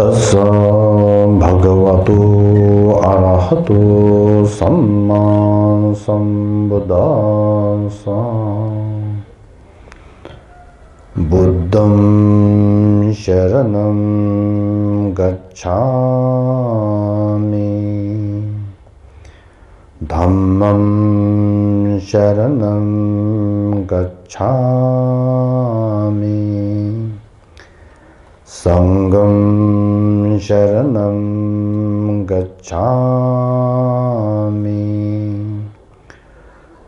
Tassa bhagavato arahato samma sambuddhassa Buddham sharanam gacchami Dhammam sharanam gacchami Sangam sharanam gacchami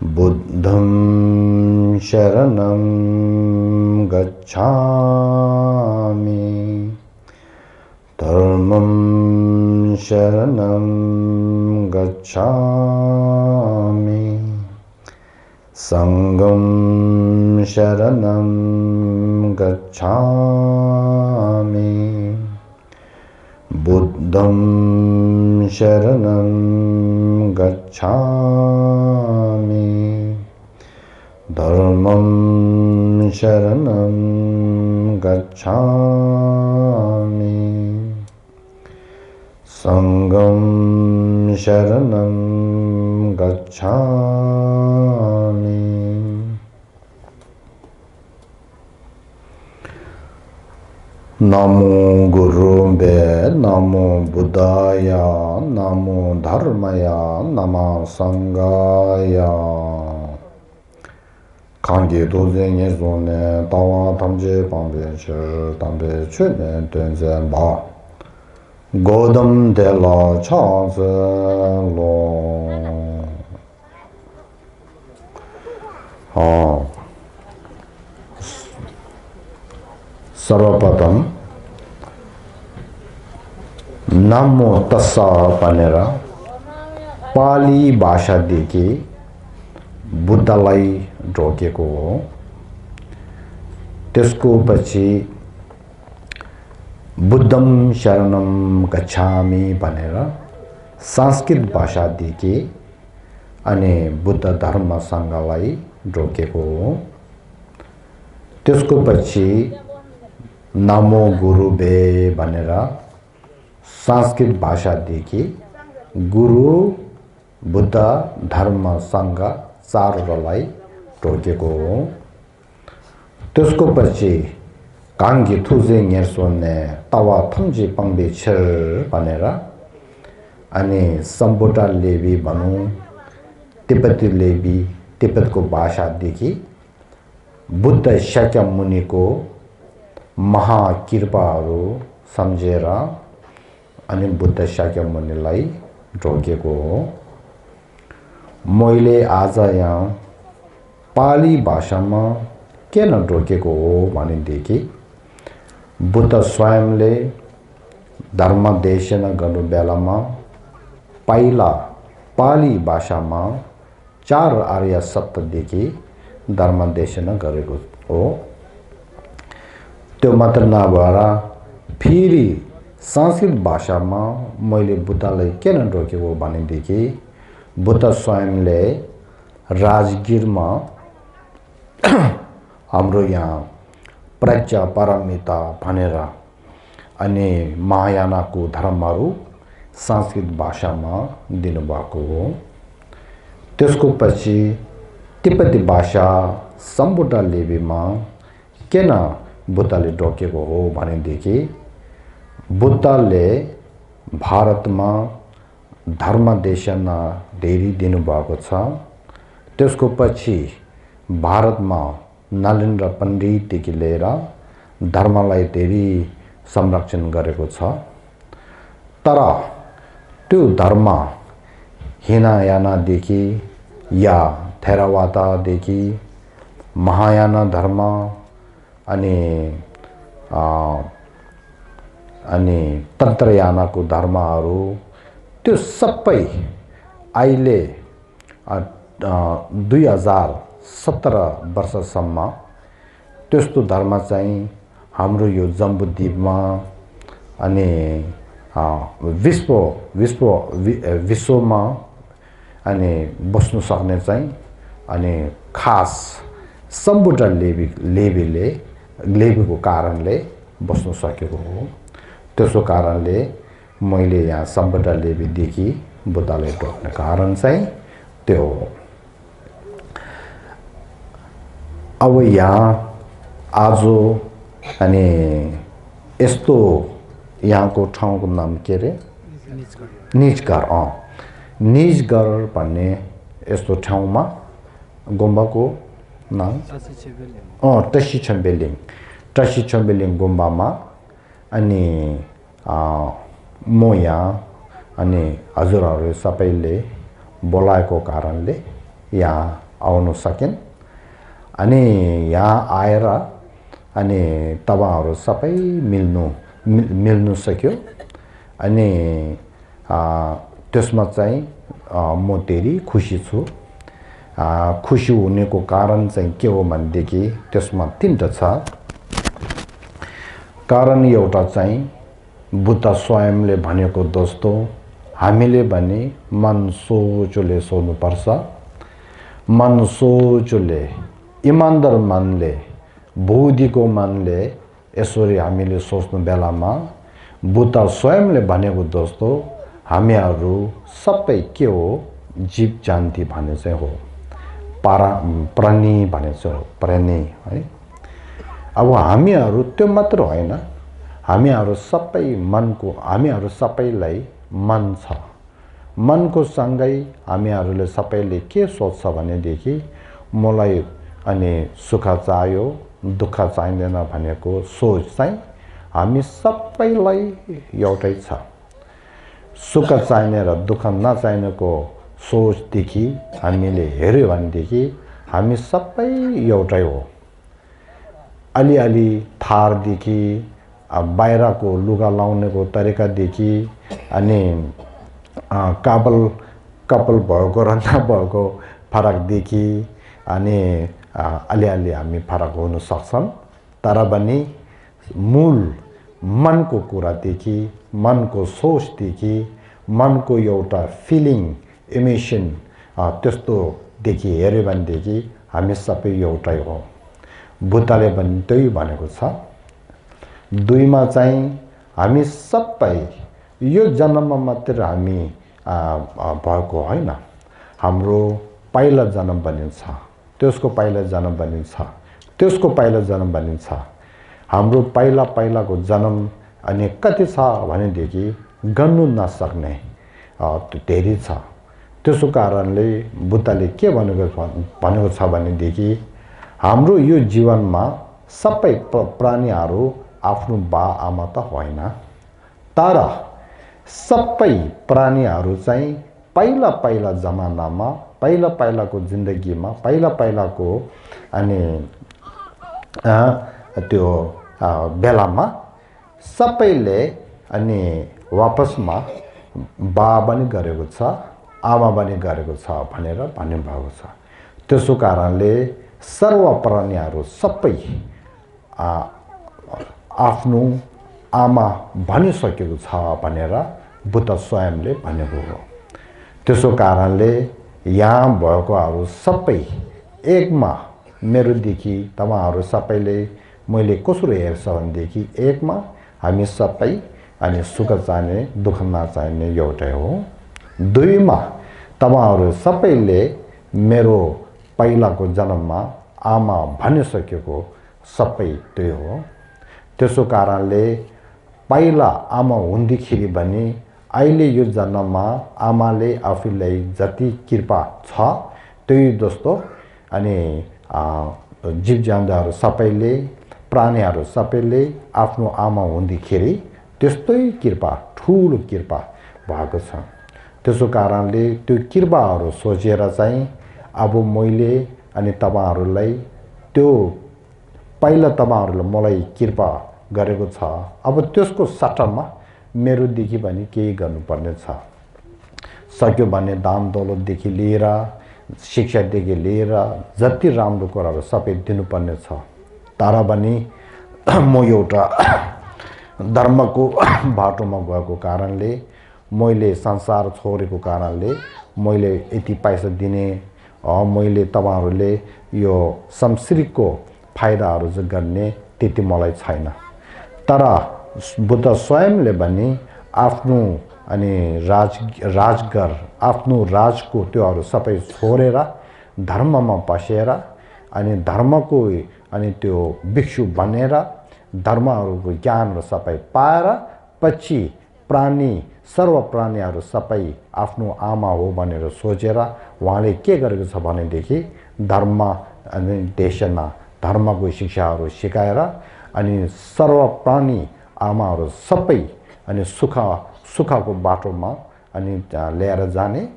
Buddham sharanam gacchami Dharmam sharanam gacchami Sangam sharanam gacchami Buddham sharanam gacchami Dharmam sharanam gacchami Sangam sharanam gacchami Namo Gurubhe, Namo Buddhaya, Namo Dharmaya, Namo Sanghaya. Kange doze nye zone, tawa tamje pangbe che, tambe che ne tenze ba. Godam de la chance lo. सर्वप्रथम नमो तस्सा भनेर पाली भाषादेखि बुद्धलाई ढोकेको हो। त्यसको पछि बुद्धम शरणम गच्छामि भनेर संस्कृत भाषादेखि अनि बुद्ध धर्म संघलाई ढोकेको हो। त्यसको पछि नमो गुरुबे भनेर संस्कृत भाषादेखि गुरु बुद्ध धर्म संघ चारवटालाई ढोकेको हो। त्यसको पछि काङ्गे थुजे न्यर्सोने तावा थम्जे पङ्बे छर भनेर अनि सम्बोटा लेबी भनौँ तिब्बती लेबी तिब्बतको भाषादेखि बुद्ध शाक्यमुनिको महाकृपाहरू सम्झेर अनि बुद्ध शाक्यमुनिलाई ढोकेको हो। मैले आज यहाँ पाली भाषामा किन ढोकेको हो भनेदेखि बुद्ध स्वयंले धर्म देशना गर्नु बेलामा पहिला पाली भाषामा 4 आर्य सप्तदेखि धर्म देशना गरेको हो। त्यो मात्र नभएर फेरि संस्कृत भाषामा मैले बुद्धलाई किन ढोकेको भनेदेखि बुद्ध स्वयंले राजगिरमा हाम्रो यहाँ प्रज्ञा पारमिता भनेर अनि महायानको धर्महरू संस्कृत भाषामा दिनुभएको हो। त्यसको पछि तिब्बती भाषा सम्बोटा लिपिमा किन बुद्धले ढोकेको हो भनेदेखि बुद्धले भारतमा धर्म देशना धेरै दिनुभएको छ। त्यसको पछि भारतमा नरेन्द्र पण्डितदेखि लिएर धर्मलाई धेरै संरक्षण गरेको छ। तर त्यो धर्म हिनायानादेखि या थेरावादादेखि महायान धर्म अनि तन्त्रयानको धर्महरू त्यो सबै अहिले 2017 वर्षसम्म त्यस्तो धर्म चाहिँ हाम्रो यो जम्बुद्वीपमा अनि विश्वमा अनि बस्न सक्ने चाहिँ अनि खास सम्बुद्ध लेबीको कारणले बस्न सकेको हो। त्यसो कारणले मैले यहाँ सम्पदा लेबीदेखि बुद्धलाई टोक्ने कारण चाहिँ त्यो हो। अब यहाँ आज अनि यस्तो यहाँको ठाउँको नाम के अरे निजगर निजगर भन्ने यस्तो ठाउँमा गुम्बाको नाम टसिछम्बेलिङ गुम्बामा अनि म यहाँ अनि हजुरहरू सबैले बोलाएको कारणले यहाँ आउन सकिन्। अनि यहाँ आएर अनि तपाईहरु सबै मिल्नु सक्यो। अनि त्यसमा चाहिँ म धेरै खुसी छु। खुसी हुनेको कारण चाहिँ के हो भनेदेखि त्यसमा तीनटा छ। कारण एउटा चाहिँ बुद्ध स्वयंले भनेको दोस्तो हामीले भने मन सोचले सोच्नुपर्छ। मन सोचले इमानदार मनले बुद्धिको मनले यसरी हामीले सोच्नु बेलामा बुद्ध स्वयंले भनेको दोस्तो हामीहरू सबै के हो जीव जन्तु भने चाहिँ हो प्राणी भने चाहिँ हो प्राणी है। अब हामीहरू त्यो मात्र होइन हामीहरू सबै मनको हामीहरू सबैलाई मन छ। मनको सँगै हामीहरूले सबैले के सोच्छ भनेदेखि मलाई अनि सुख चाहियो दुःख चाहिँदैन भनेको सोच चाहिँ हामी सबैलाई एउटै छ। सुख चाहिने र दुःख नचाहिनेको सोचदेखि हामीले हेर्यो भनेदेखि हामी सबै एउटै हो। अलिअलि थारदेखि बाहिरको लुगा लाउनेको तरिकादेखि अनि कपाल भएको र नभएको फरकदेखि अनि अलिअलि हामी फरक हुन सक्छन्। तर पनि मूल मनको कुरादेखि मनको सोचदेखि मनको एउटा फिलिङ इमोसन त्यस्तोदेखि हेर्यो भनेदेखि हामी सबै एउटै हो। बुद्धले पनि त्यही भनेको छ। दुईमा चाहिँ हामी सबै यो जन्ममा मात्र हामी भएको होइन। हाम्रो पहिला जन्म बनिन्छ त्यसको पहिला जन्म बनिन्छ त्यसको पहिला जन्म बनिन्छ। हाम्रो पहिलाको जन्म अनि कति छ भनेदेखि गन्नु नसक्ने धेरै छ। त्यसो कारणले बुद्धले के भनेको छ भनेदेखि हाम्रो यो जीवनमा सबै प्राणीहरू आफ्नो बा आमा त होइन। तर सबै प्राणीहरू चाहिँ पहिला जमानामा पहिलाको जिन्दगीमा पहिलाको अनि त्यो बेलामा सबैले अनि वापसमा बा पनि गरेको छ आमा पनि गरेको छ भनेर भन्नुभएको छ। त्यसो कारणले सर्व प्राणीहरू सबै आफ्नो आमा भनिसकेको छ भनेर बुद्ध स्वयंले भनेको हो। त्यसो कारणले यहाँ भएकोहरू सबै एकमा मेरोदेखि तपाईहरु सबैले मैले कसरी हेर्छ भनेदेखि एकमा हामी सबै अनि सुख चाहिने दुःख नचाहिने एउटै हो। दुईमा तपाईहरु सबैले मेरो पहिलाको जन्ममा आमा भनिसकेको सबै त्यही हो। त्यसो कारणले पहिला आमा हुँदाखेरि पनि अहिले यो जन्ममा आमाले आफूलाई जति कृपा छ त्यही जस्तो अनि जीव जन्तुहरू सबैले प्राणीहरू सबैले आफ्नो आमा हुँदाखेरि त्यस्तै कृपा ठुलो कृपा भएको छ। त्यसो कारणले त्यो कृपाहरू सोचेर चाहिँ अब मैले अनि तपाईहरुलाई त्यो पहिला तपाईहरुले मलाई कृपा गरेको छ अब त्यसको सट्टामा मेरोदेखि पनि केही गर्नुपर्ने छ। सक्यो भने दान दौलतदेखि लिएर शिक्षादेखि लिएर जति राम्रो कुराहरू सबै दिनुपर्ने छ। तर पनि म एउटा धर्मको बाटोमा गएको कारणले मैले संसार छोडेको कारणले मैले यति पैसा दिने मैले तपाईहरुले यो संसारको फाइदाहरू चाहिँ गर्ने त्यति मलाई छैन। तर बुद्ध स्वयंले पनि आफ्नो अनि राजगर आफ्नो राजको त्योहरू सबै छोडेर धर्ममा बसेर अनि धर्मको अनि त्यो भिक्षु बनेर धर्महरूको ज्ञानहरू सबै पाएर पछि प्राणी सर्व प्राणीहरू सबै आफ्नो आमा हो भनेर सोचेर उहाँले के गरेको छ भनेदेखि धर्म अनि देशना धर्मको शिक्षाहरू सिकाएर अनि सर्व प्राणी आमाहरू सबै अनि सुखको बाटोमा अनि ल्याएर जाने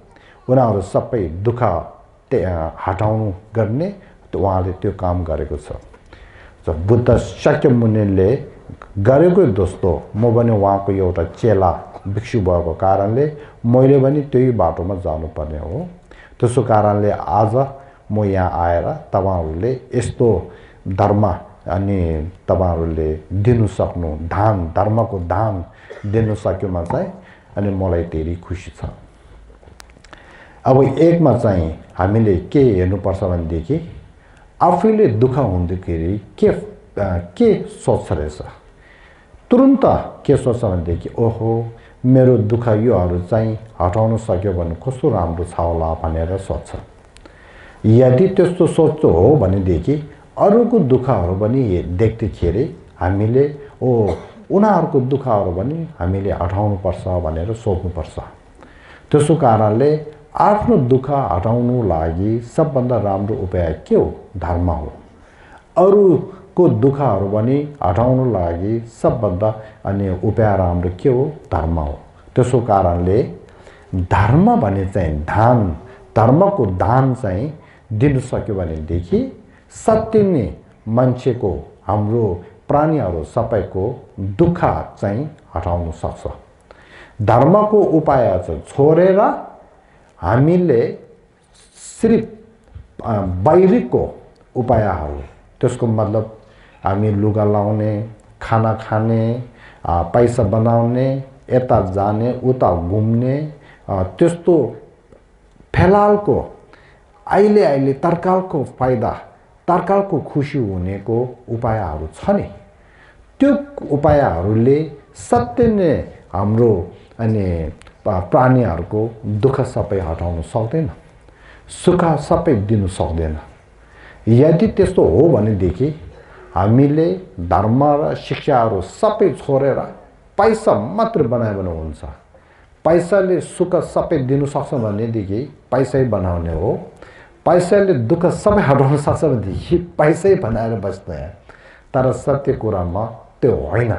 उनीहरू सबै दुःख हटाउनु गर्ने उहाँले त्यो काम गरेको छ। बुद्ध शाक्यमुनिले गरेको दोस्तो म पनि उहाँको एउटा चेला भिक्षु भएको कारणले मैले पनि त्यही बाटोमा जानुपर्ने हो। त्यसो कारणले आज म यहाँ आएर तपाईहरुले यस्तो धर्म अनि तपाईहरुले दिनु सक्नु दान धर्मको दान दिनु सक्योमा चाहिँ अनि मलाई धेरै खुसी छ। अब एकमा चाहिँ हामीले के हेर्नुपर्छ भनेदेखि आफैले दुःख हुँदाखेरि के सोच्छ रहेछ तुरुन्त के सोच्छ भनेदेखि ओहो मेरो दुःख योहरू चाहिँ हटाउन सक्यो भने कस्तो राम्रो छ होला भनेर सोच्छ। यदि त्यस्तो सोच हो भनेदेखि अरूको दुःखहरू पनि देख्दाखेरि हामीले उनीहरूको दुःखहरू पनि हामीले हटाउनु पर्छ भनेर सोच्नुपर्छ। त्यसो कारणले आफ्नो दुःख हटाउनु लागि सबभन्दा राम्रो उपाय के हो? धर्म हो। अरूको दुःखहरू पनि हटाउनु लागि सबभन्दा अनि उपाय राम्रो के हो? धर्म हो। त्यसो कारणले धर्म भने चाहिँ दान धर्मको दान चाहिँ दिन सक्यो भनेदेखि सत्य नै मान्छेको हाम्रो प्राणीहरू सबैको दुःख चाहिँ हटाउन सक्छ। धर्मको उपाय चाहिँ छोडेर हामीले सिर्फ बाहिरको उपायहरू त्यसको मतलब हामी लुगा लाउने खाना खाने पैसा बनाउने यता जाने उता घुम्ने त्यस्तो फेलालको अहिले तर्कालको फाइदा तर्कालको खुसी हुनेको उपायहरू छ नि त्यो उपायहरूले सत्य नै हाम्रो अनि प्राणीहरूको दुःख सबै हटाउन सक्दैन सुख सबै दिन सक्दैन। यदि त्यस्तो हो भनेदेखि हामीले धर्म र शिक्षाहरू सबै छोडेर पैसा मात्र बनायो भने हुन्छ। पैसाले सुख सबै दिन सक्छ भनेदेखि पैसै बनाउने हो। पैसाले दुःख सबै हटाउन सक्छ भनेदेखि पैसै बनाएर बस्दैन। तर सत्य कुरामा त्यो होइन।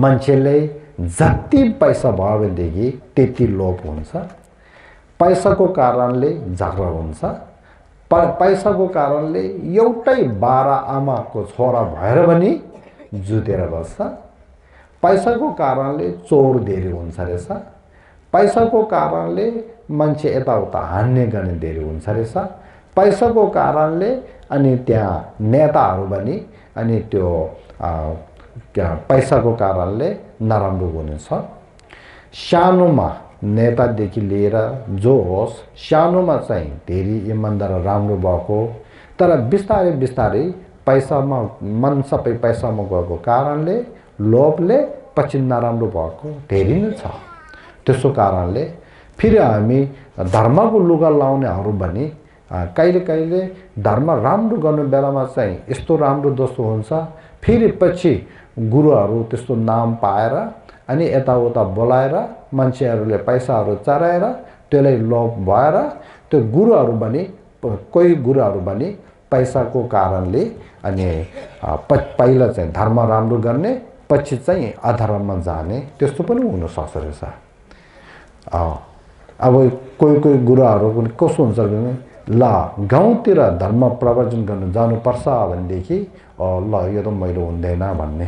मान्छेले जति पैसा भयो भनेदेखि त्यति लोभ हुन्छ। पैसाको कारणले झगडा हुन्छ। पैसाको कारणले एउटै 12 आमाको छोरा भएर पनि जुतेर बस्छ। पैसाको कारणले चोर धेरै हुन्छ रहेछ। पैसाको कारणले मान्छे यताउता हान्ने गर्ने धेरै हुन्छ रहेछ। पैसाको कारणले अनि त्यहाँ नेताहरू पनि अनि त्यो पैसाको कारणले नराम्रो हुनेछ। सानोमा नेतादेखि लिएर जो होस् सानोमा चाहिँ धेरै इमानदार राम्रो भएको तर बिस्तारै बिस्तारै पैसामा मन सबै पैसामा गएको कारणले लोभले पछि नराम्रो भएको धेरै नै छ। त्यसो कारणले फेरि हामी धर्मको लुगा लाउनेहरू पनि कहिले धर्म राम्रो गर्ने बेलामा चाहिँ यस्तो राम्रो दोस्तो हुन्छ फेरि पछि गुरुहरू त्यस्तो नाम पाएर अनि यताउता बोलाएर मान्छेहरूले पैसाहरू चराएर त्यसलाई लोभ भएर त्यो गुरुहरू पनि कोही गुरुहरू पनि पैसाको कारणले अनि पहिला चाहिँ धर्म राम्रो गर्ने पछि चाहिँ अधर्ममा जाने त्यस्तो पनि हुन सक्छ रहेछ। अब कोही गुरुहरू पनि कस्तो हुन्छ भने ल गाउँतिर धर्म प्रवचन गर्न जानुपर्छ भनेदेखि ल यो त मैले हुँदैन भन्ने।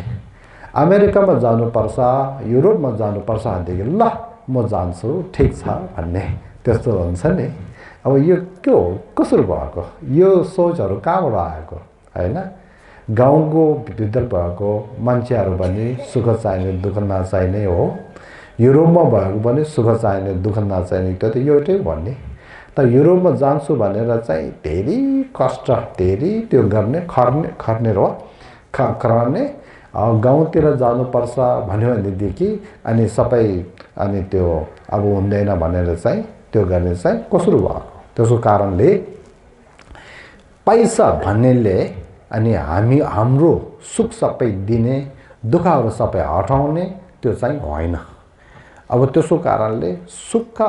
अमेरिकामा जानुपर्छ युरोपमा जानुपर्छ भनेदेखि ल म जान्छु ठिक छ भन्ने त्यस्तो हुन्छ नि। अब यो के हो कसरी भएको यो सोचहरू कहाँबाट आएको हैन? गाउँको भित्र भएको मान्छेहरू पनि सुख चाहिने दुःख नचाहिने हो। युरोपमा भएको पनि सुख चाहिने दुःख नचाहिने त्यो त एउटै भन्ने। तर युरोपमा जान्छु भनेर चाहिँ धेरै कष्ट धेरै त्यो गर्ने खर्ने र खर्ने गाउँतिर जानुपर्छ भन्यो भनेदेखि अनि सबै अनि त्यो अब हुँदैन भनेर चाहिँ त्यो गर्ने चाहिँ कसरी भएको त्यसको कारणले पैसा भन्नेले अनि हाम्रो सुख सबै दिने दुःखहरू सबै हटाउने त्यो चाहिँ होइन अब त्यसको कारणले सुख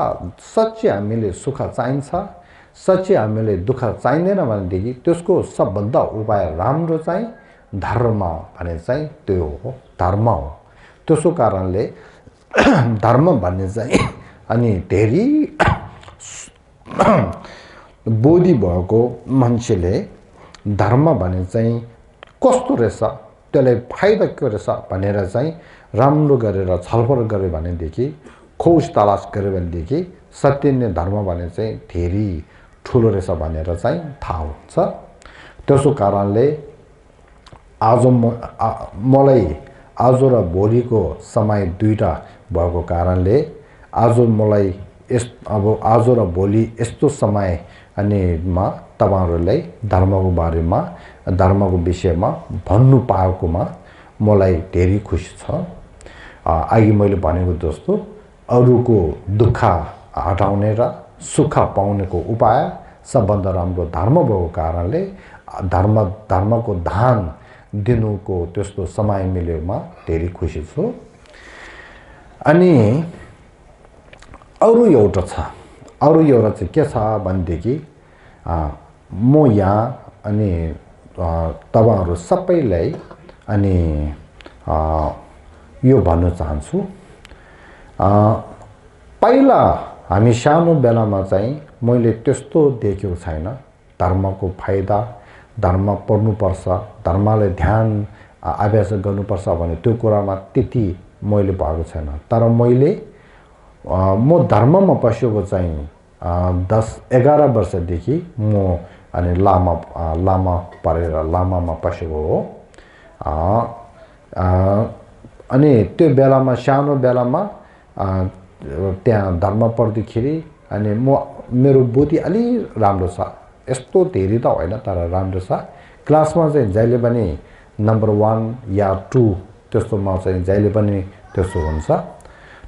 सच्चै हामीले सुख चाहिन्छ सच्चै हामीले दुःख चाहिँदैन भनेदेखि त्यसको सबभन्दा उपाय राम्रो चाहिँ धर्म भने चाहिँ त्यो हो धर्म हो त्यसको कारणले धर्म भन्ने चाहिँ अनि धेरै बोधी भएको मान्छेले धर्म भने चाहिँ कस्तो रहेछ त्यसलाई फाइदा के रहेछ भनेर चाहिँ राम्रो गरेर छलफल गर्यो भनेदेखि खोज तलास गर्यो भनेदेखि सत्य नै धर्म भने चाहिँ धेरै ठुलो रहेछ भनेर चाहिँ थाहा हुन्छ त्यसो कारणले आज मलाई आज र भोलिको समय दुईटा भएको कारणले आज मलाई अब आज र भोलि यस्तो समय अनि तपाईहरुलाई धर्मको बारेमा धर्मको विषयमा भन्नु पाएकोमा मलाई धेरै खुसी छ अघि मैले भनेको जस्तो अरूको दुःख हटाउने र सुख पाउनेको उपाय सबभन्दा राम्रो धर्म भएको कारणले धर्मको दान दिनुको त्यस्तो समय मिलेमा धेरै खुसी छु अनि अरु एउटा चाहिँ के छ भनेदेखि म यहाँ अनि तपाईहरु सबैलाई अनि यो भन्न चाहन्छु पहिला हामी सानो बेलामा चाहिँ मैले त्यस्तो देखेको छैन धर्मको फाइदा धर्म पढ्नुपर्छ धर्मलाई ध्यान अभ्यास गर्नुपर्छ भने त्यो कुरामा त्यति मैले भएको छैन तर मैले म धर्ममा पसेको चाहिँ 10-11 वर्षदेखि म अनि लामा परेर लामामा पसेको हो अनि त्यो बेलामा सानो बेलामा त्यहाँ धर्म पढ्दाखेरि अनि मेरो बुद्धि अलि राम्रो छ यस्तो धेरै त होइन तर राम्रो छ क्लासमा चाहिँ जहिले पनि नम्बर 1 या 2 त्यस्तोमा चाहिँ जहिले पनि त्यस्तो हुन्छ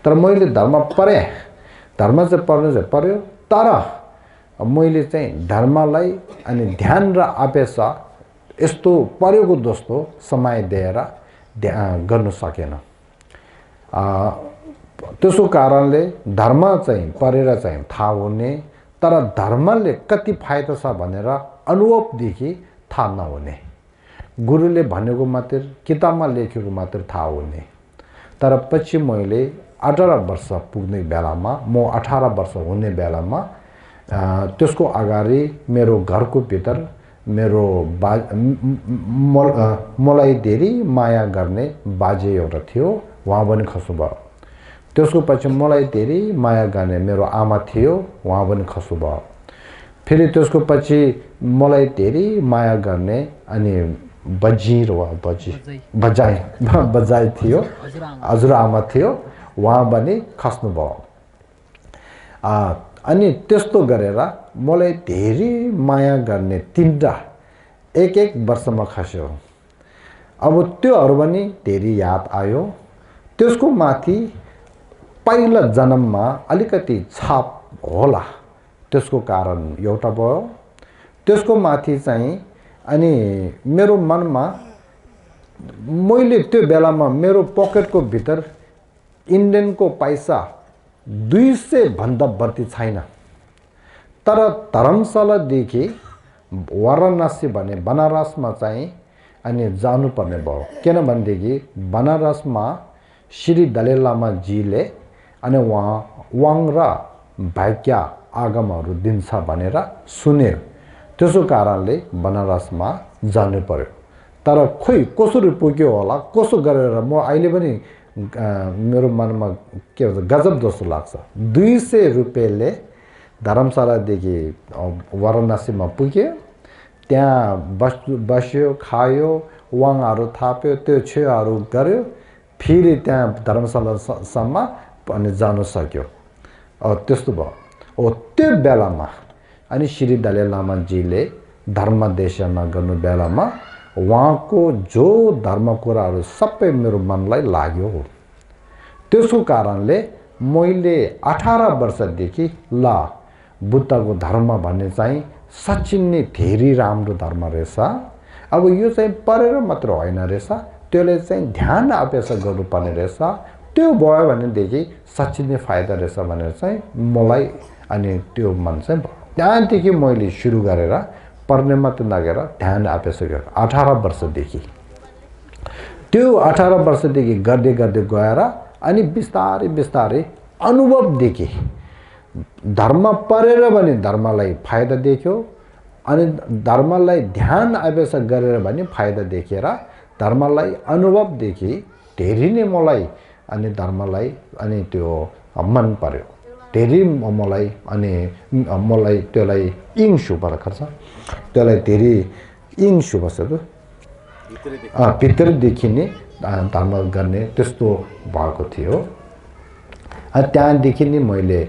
तर मैले धर्म पढे धर्म चाहिँ पढ्नु चाहिँ पर्यो तर मैले चाहिँ धर्मलाई अनि ध्यान र अभ्यास यस्तो पर्योको जस्तो समय दिएर गर्न सकेन त्यसो कारणले धर्म चाहिँ पढेर चाहिँ थाहा हुने तर धर्मले कति फाइदा छ भनेर अनुभवदेखि थाहा नहुने गुरुले भनेको मात्र किताबमा लेखेको मात्र थाहा हुने तर पछि मैले 18 वर्ष पुग्ने बेलामा म 18 वर्ष हुने बेलामा त्यसको अगाडि मेरो घरको भित्र मेरो मलाई धेरै माया गर्ने बाजे एउटा थियो उहाँ पनि खस्नु भयो त्यसको पछि मलाई धेरै माया गर्ने मेरो आमा थियो उहाँ पनि खस्नु भयो फेरि त्यसको पछि मलाई धेरै माया गर्ने अनि बजाई थियो हजुरआमा थियो उहाँ पनि खस्नु भयो अनि त्यस्तो गरेर मलाई धेरै माया गर्ने तीनटा एक वर्षमा खस्यो अब त्योहरु पनि धेरै याद आयो त्यसको माथि पहिला जन्ममा अलिकति छाप होला त्यसको कारण एउटा भयो त्यसको माथि चाहिँ अनि मेरो मनमा मैले त्यो बेलामा मेरो पकेटको भित्र इन्डियनको पैसा 200 भन्दा बढी छैन तर धर्मशालादेखि वाराणसी भने बनारसमा चाहिँ अनि जानु पर्ने भयो किनभनेदेखि बनारसमा श्री दलाई लामा जीले अनि वाङ र भाग्य आगमहरू दिन्छ भनेर सुने त्यसो कारणले बनारसमा जानु पर्यो तर खोइ कसरी पुग्यो होला कसो गरेर म अहिले पनि मेरो मनमा के भन्छ गजब जस्तो लाग्छ 200 रुपैयाँले धर्मशालादेखि वाराणसीमा पुग्यो त्यहाँ बस्यो खायो वाङहरू थाप्यो त्यो छेउहरू गर्यो फेरि त्यहाँ धर्मशालासम्म अनि जान सक्यो त्यस्तो भयो त्यो बेलामा अनि श्री दलाई लामा जीले धर्म देशना गर्नु बेलामा उहाँको जो धर्म कुराहरू सबै मेरो मनलाई लाग्यो हो। त्यसको कारणले मैले 18 वर्षदेखि ल बुद्धको धर्म भन्ने चाहिँ साँच्चै नै धेरै राम्रो धर्म रहेछ। अब यो चाहिँ पढेर मात्र होइन रहेछ, त्यसले चाहिँ ध्यान अभ्यास गर्नुपर्ने रहेछ। त्यो भयो भनेदेखि साँच्चै नै फाइदा रहेछ भनेर चाहिँ मलाई अनि त्यो मन चाहिँ भयो। त्यहाँदेखि मैले सुरु गरेर पढ्ने मात्र नगरेर ध्यान अभ्यास गरेँ 18 वर्षदेखि। त्यो 18 वर्षदेखि गर्दै गर्दै गएर अनि बिस्तारै बिस्तारै अनुभव देखेँ। धर्म पढेर पनि धर्मलाई फाइदा देख्यो, अनि धर्मलाई ध्यान अभ्यास गरेर पनि फाइदा देखेर धर्मलाई अनुभवदेखि धेरै नै मलाई अनि धर्मलाई अनि त्यो मन पर्यो। धेरै मलाई अनि मलाई त्यसलाई इङ्सु भर्खर छ, त्यसलाई धेरै इङ्सु बसेको भित्रदेखि नै धर्म गर्ने त्यस्तो भएको थियो। त्यहाँदेखि नै मैले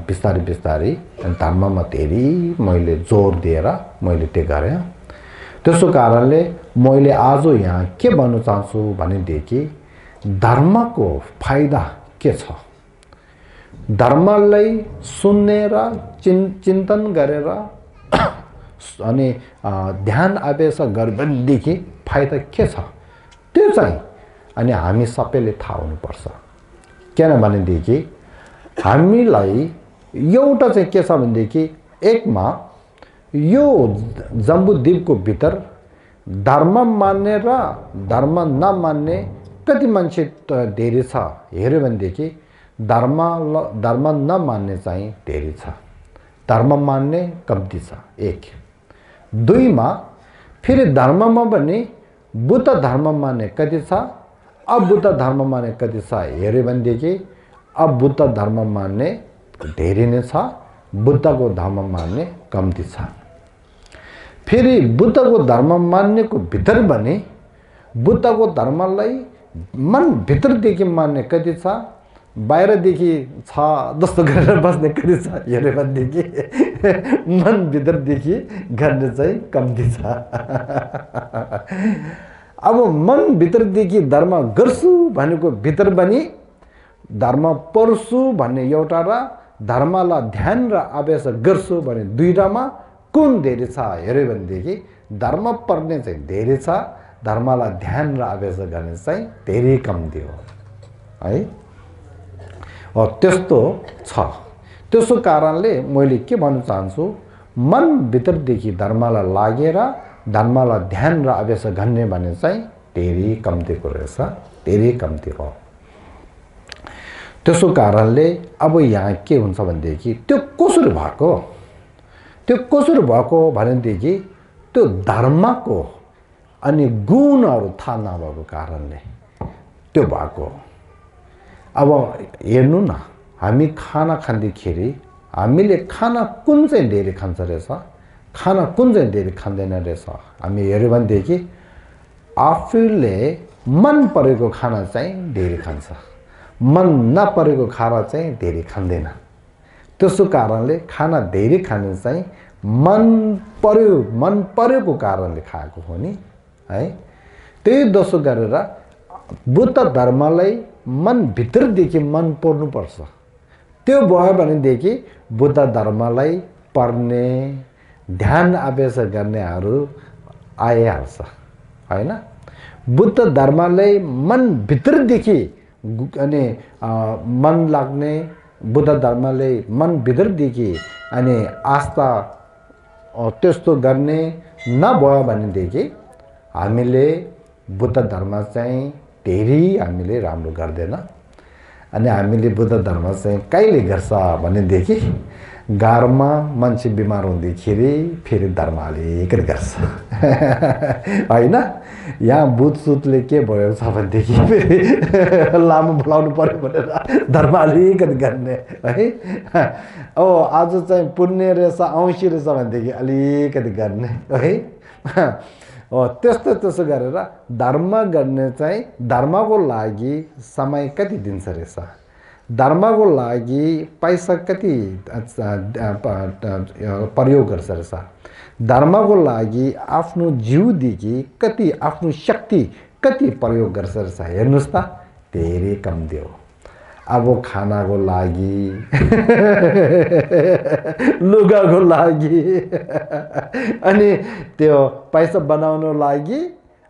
बिस्तारै बिस्तारै धर्ममा धेरै मैले जोड दिएर मैले त्यो गरेँ। त्यसो कारणले मैले आज यहाँ के भन्न चाहन्छु भनेदेखि धर्मको फाइदा के छ। धर्मलाई सुनेर चिन्तन गरेर अनि ध्यान अभ्यास गरेदेखि फाइदा के छ त्यो चाहिँ अनि हामी सबैले थाहा हुनुपर्छ। किनभनेदेखि हामीलाई एउटा चाहिँ के छ भनेदेखि एकमा यो जम्बुद्वीपको भित्र धर्म मान्ने र धर्म नमान्ने कति मान्छे धेरै छ हेऱ्यो भनेदेखि धर्म नमान्ने चाहिँ धेरै छ, धर्म मान्ने कम्ती छ। एक दुईमा फेरि धर्ममा पनि बुद्ध धर्म मान्ने कति छ, अबुद्ध धर्म मान्ने कति छ हेऱ्यो भनेदेखि अबुद्ध धर्म मान्ने धेरै नै छ, बुद्धको धर्म मान्ने कम्ती छ। फेरि बुद्धको धर्म मान्नेको भित्र पनि बुद्धको धर्मलाई मन भित्रदेखि मान्ने कति छ, बाहिरदेखि छ जस्तो गरेर बस्ने कति छ हेऱ्यो भनेदेखि मन भित्रदेखि गर्ने चाहिँ कम्ती छ। अब मन भित्रदेखि धर्म गर्छु भनेको भित्र पनि धर्म पढ्छु भन्ने एउटा र धर्मलाई ध्यान र अभ्यास गर्छु भने दुईटामा कुन धेरै छ हेऱ्यो भनेदेखि धर्म पढ्ने चाहिँ धेरै छ, धर्मलाई ध्यान र अभ्यास गर्ने चाहिँ धेरै कम्ती हो है। त्यस्तो छ। त्यसो कारणले मैले के भन्न चाहन्छु, मन भित्रदेखि धर्मलाई लागेर धर्मलाई ध्यान र अभ्यास गर्ने भने चाहिँ धेरै कम्तीको रहेछ, धेरै कम्ती हो। त्यसो कारणले अब यहाँ के हुन्छ भनेदेखि त्यो कसरी भएको, त्यो कसरी भएको भनेदेखि त्यो धर्मको अनि गुणहरू थाहा नभएको कारणले त्यो भएको। अब हेर्नु न, हामी खाना खाँदाखेरि हामीले खाना कुन चाहिँ धेरै खान्छ रहेछ, खाना कुन चाहिँ धेरै खाँदैन रहेछ हामी हेऱ्यो भनेदेखि आफूले मन परेको खाना चाहिँ धेरै खान्छ, मन नपरेको खाना चाहिँ धेरै खाँदैन। त्यसो कारणले खाना धेरै खाने चाहिँ मन परेको कारणले खाएको हो नि है। त्यही दोषो गरेर बुद्ध धर्मलाई मन भित्रदेखि मन पर्नुपर्छ। त्यो भयो भनेदेखि बुद्ध धर्मलाई पढ्ने ध्यान अभ्यास गर्नेहरू आइहाल्छ होइन। बुद्ध धर्मलाई मन भित्रदेखि अनि मन लाग्ने, बुद्ध धर्मले मन भित्रदेखि अनि आस्था त्यस्तो गर्ने नभयो भनेदेखि हामीले बुद्ध धर्म चाहिँ धेरै हामीले राम्रो गर्दैन। अनि हामीले बुद्ध धर्म चाहिँ कहिले गर्छ भनेदेखि गाह्रोमा मान्छे बिमार हुँदाखेरि फेरि धर्म अलिकति गर्छ होइन। यहाँ बुधसुतले के भयो छ भनेदेखि फेरि लामो बोलाउनु पर्यो भनेर धर्म अलिकति गर्ने है। आज चाहिँ पुण्य रहेछ औँसी रहेछ भनेदेखि अलिकति गर्ने है। त्यस्तो गरेर धर्म गर्ने चाहिँ धर्मको लागि समय कति दिन्छ रहेछ, धर्मको लागि पैसा कति प्रयोग गर्छ रहेछ धर्मको लागि आफ्नो जिउदेखि कति आफ्नो शक्ति कति प्रयोग गर्छ रहेछ हेर्नुस् त धेरै कम दियो अब खानाको लागि लुगाको लागि अनि त्यो पैसा बनाउनको लागि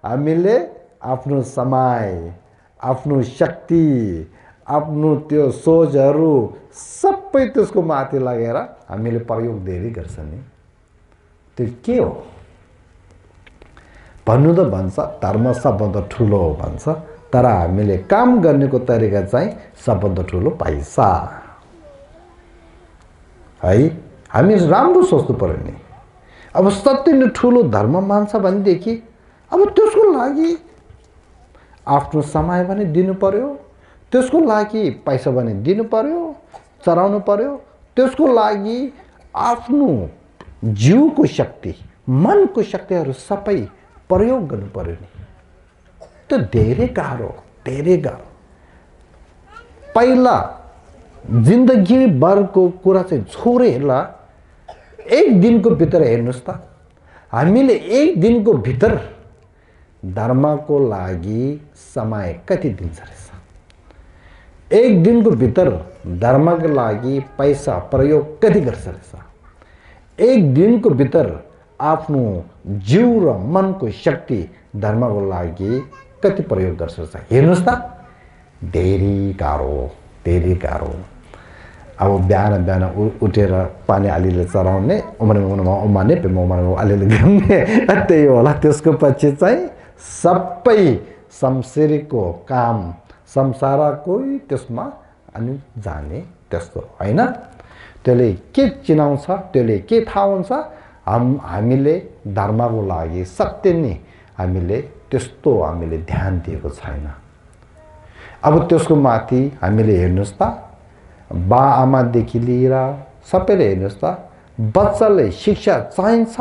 हामीले आफ्नो समय आफ्नो शक्ति आफ्नो त्यो सोचहरू सबै त्यसको माथि लागेर हामीले प्रयोग धेरै गर्छ नि त्यो के हो भन्नु त भन्छ धर्म सबभन्दा ठुलो हो भन्छ तर हामीले काम गर्नेको तरिका चाहिँ सबभन्दा ठुलो पैसा है हामी राम्रो सोच्नु पर्यो नि अब सत्य नै ठुलो धर्म मान्छ भनेदेखि अब त्यसको लागि आफ्नो समय पनि दिनु पर्यो त्यसको लागि पैसा पनि दिनु पर्यो चराउनु पर्यो त्यसको लागि आफ्नो जिउको शक्ति मनको शक्तिहरू सबै प्रयोग गर्नु पर्यो नि त्यो धेरै गाह्रो पहिला जिन्दगी भरको कुरा चाहिँ छोडेर एक दिनको भित्र हेर्नुस् त हामीले एक दिनको भित्र धर्मको लागि समय कति दिन्छ रहेछ एक दिनको भित्र धर्मको लागि पैसा प्रयोग कति गर्छ रहेछ एक दिनको भित्र आफ्नो जिउ र मनको शक्ति धर्मको लागि कति प्रयोग गर्छ रहेछ हेर्नुस् त धेरै गाह्रो अब बिहान उठेर पानी अलिअलि चराउने उमार्ने अलिअलि गाउने त्यही होला त्यसको पछि चाहिँ सबै संसारको काम संसारको त्यसमा अनि जाने त्यस्तो हैन त्यसले के चिनाउँछ त्यसले के थाहा हुन्छ हामीले धर्मको लागि सत्य नै हामीले त्यस्तो हामीले ध्यान दिएको छैन अब त्यसको माथि हामीले हेर्नुस् त बा आमादेखि लिएर सबैले हेर्नुस् त बच्चाले शिक्षा चाहिन्छ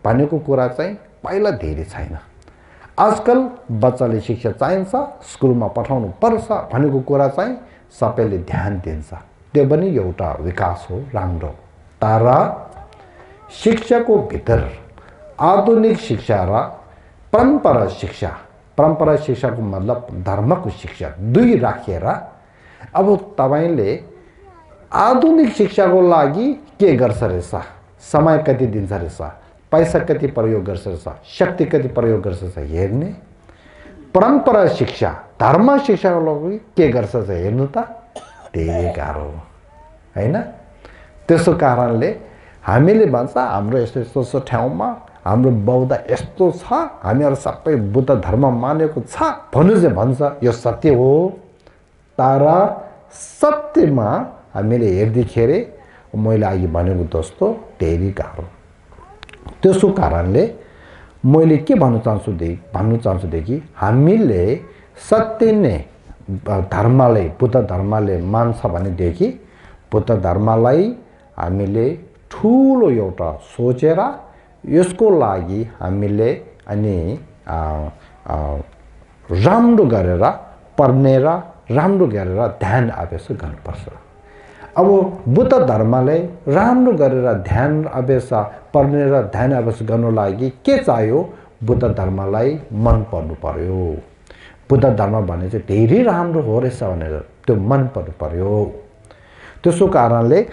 भनेको कुरा चाहिँ पहिला धेरै छैन आजकल बच्चाले शिक्षा चाहिन्छ स्कुलमा पठाउनु पर्छ भनेको कुरा चाहिँ सबैले ध्यान दिन्छ त्यो पनि एउटा विकास हो राम्रो तर शिक्षाको भित्र आधुनिक शिक्षा र परम्परा शिक्षाको मतलब धर्मको शिक्षा दुई राखेर अब तपाईले आधुनिक शिक्षाको लागि के गर्छ रहेछ समय कति दिन्छ रहेछ पैसा कति प्रयोग गर्छ रहेछ शक्ति कति प्रयोग गर्छ रहेछ हेर्ने परम्परा शिक्षा धर्म शिक्षाको लागि के गर्छ रहेछ हेर्नु त धेरै गाह्रो हैन त्यसो कारणले हामीले भन्छ हाम्रो यस्तो ठाउँमा हाम्रो बौद्ध यस्तो छ हामीहरु सबै बुद्ध धर्म मानेको छ भन्नु चाहिँ भन्छ यो सत्य हो तर सत्यमा हामीले हेर्दाखेरि मैले अघि भनेको जस्तो धेरै गाह्रो त्यसो कारणले मैले के भन्नु चाहन्छु देखि हामीले सत्य नै धर्मलाई बुद्ध धर्मले मान्छ भनेदेखि बुद्ध धर्मलाई हामीले ठुलो एउटा सोचेर यसको लागि हामीले अनि राम्रो गरेर पढ्ने र राम्रो गरेर ध्यान अभ्यास गर्नुपर्छ अब बुद्ध धर्मले राम्रो गरेर ध्यान अभ्यास पढ्ने र ध्यान अभ्यास गर्नु लागि के चाहियो बुद्ध धर्मलाई मन पर्नु पर्यो बुद्ध धर्म भने चाहिँ धेरै राम्रो हो रहेछ भनेर त्यो मन पर्नु पर्यो त्यसो कारणले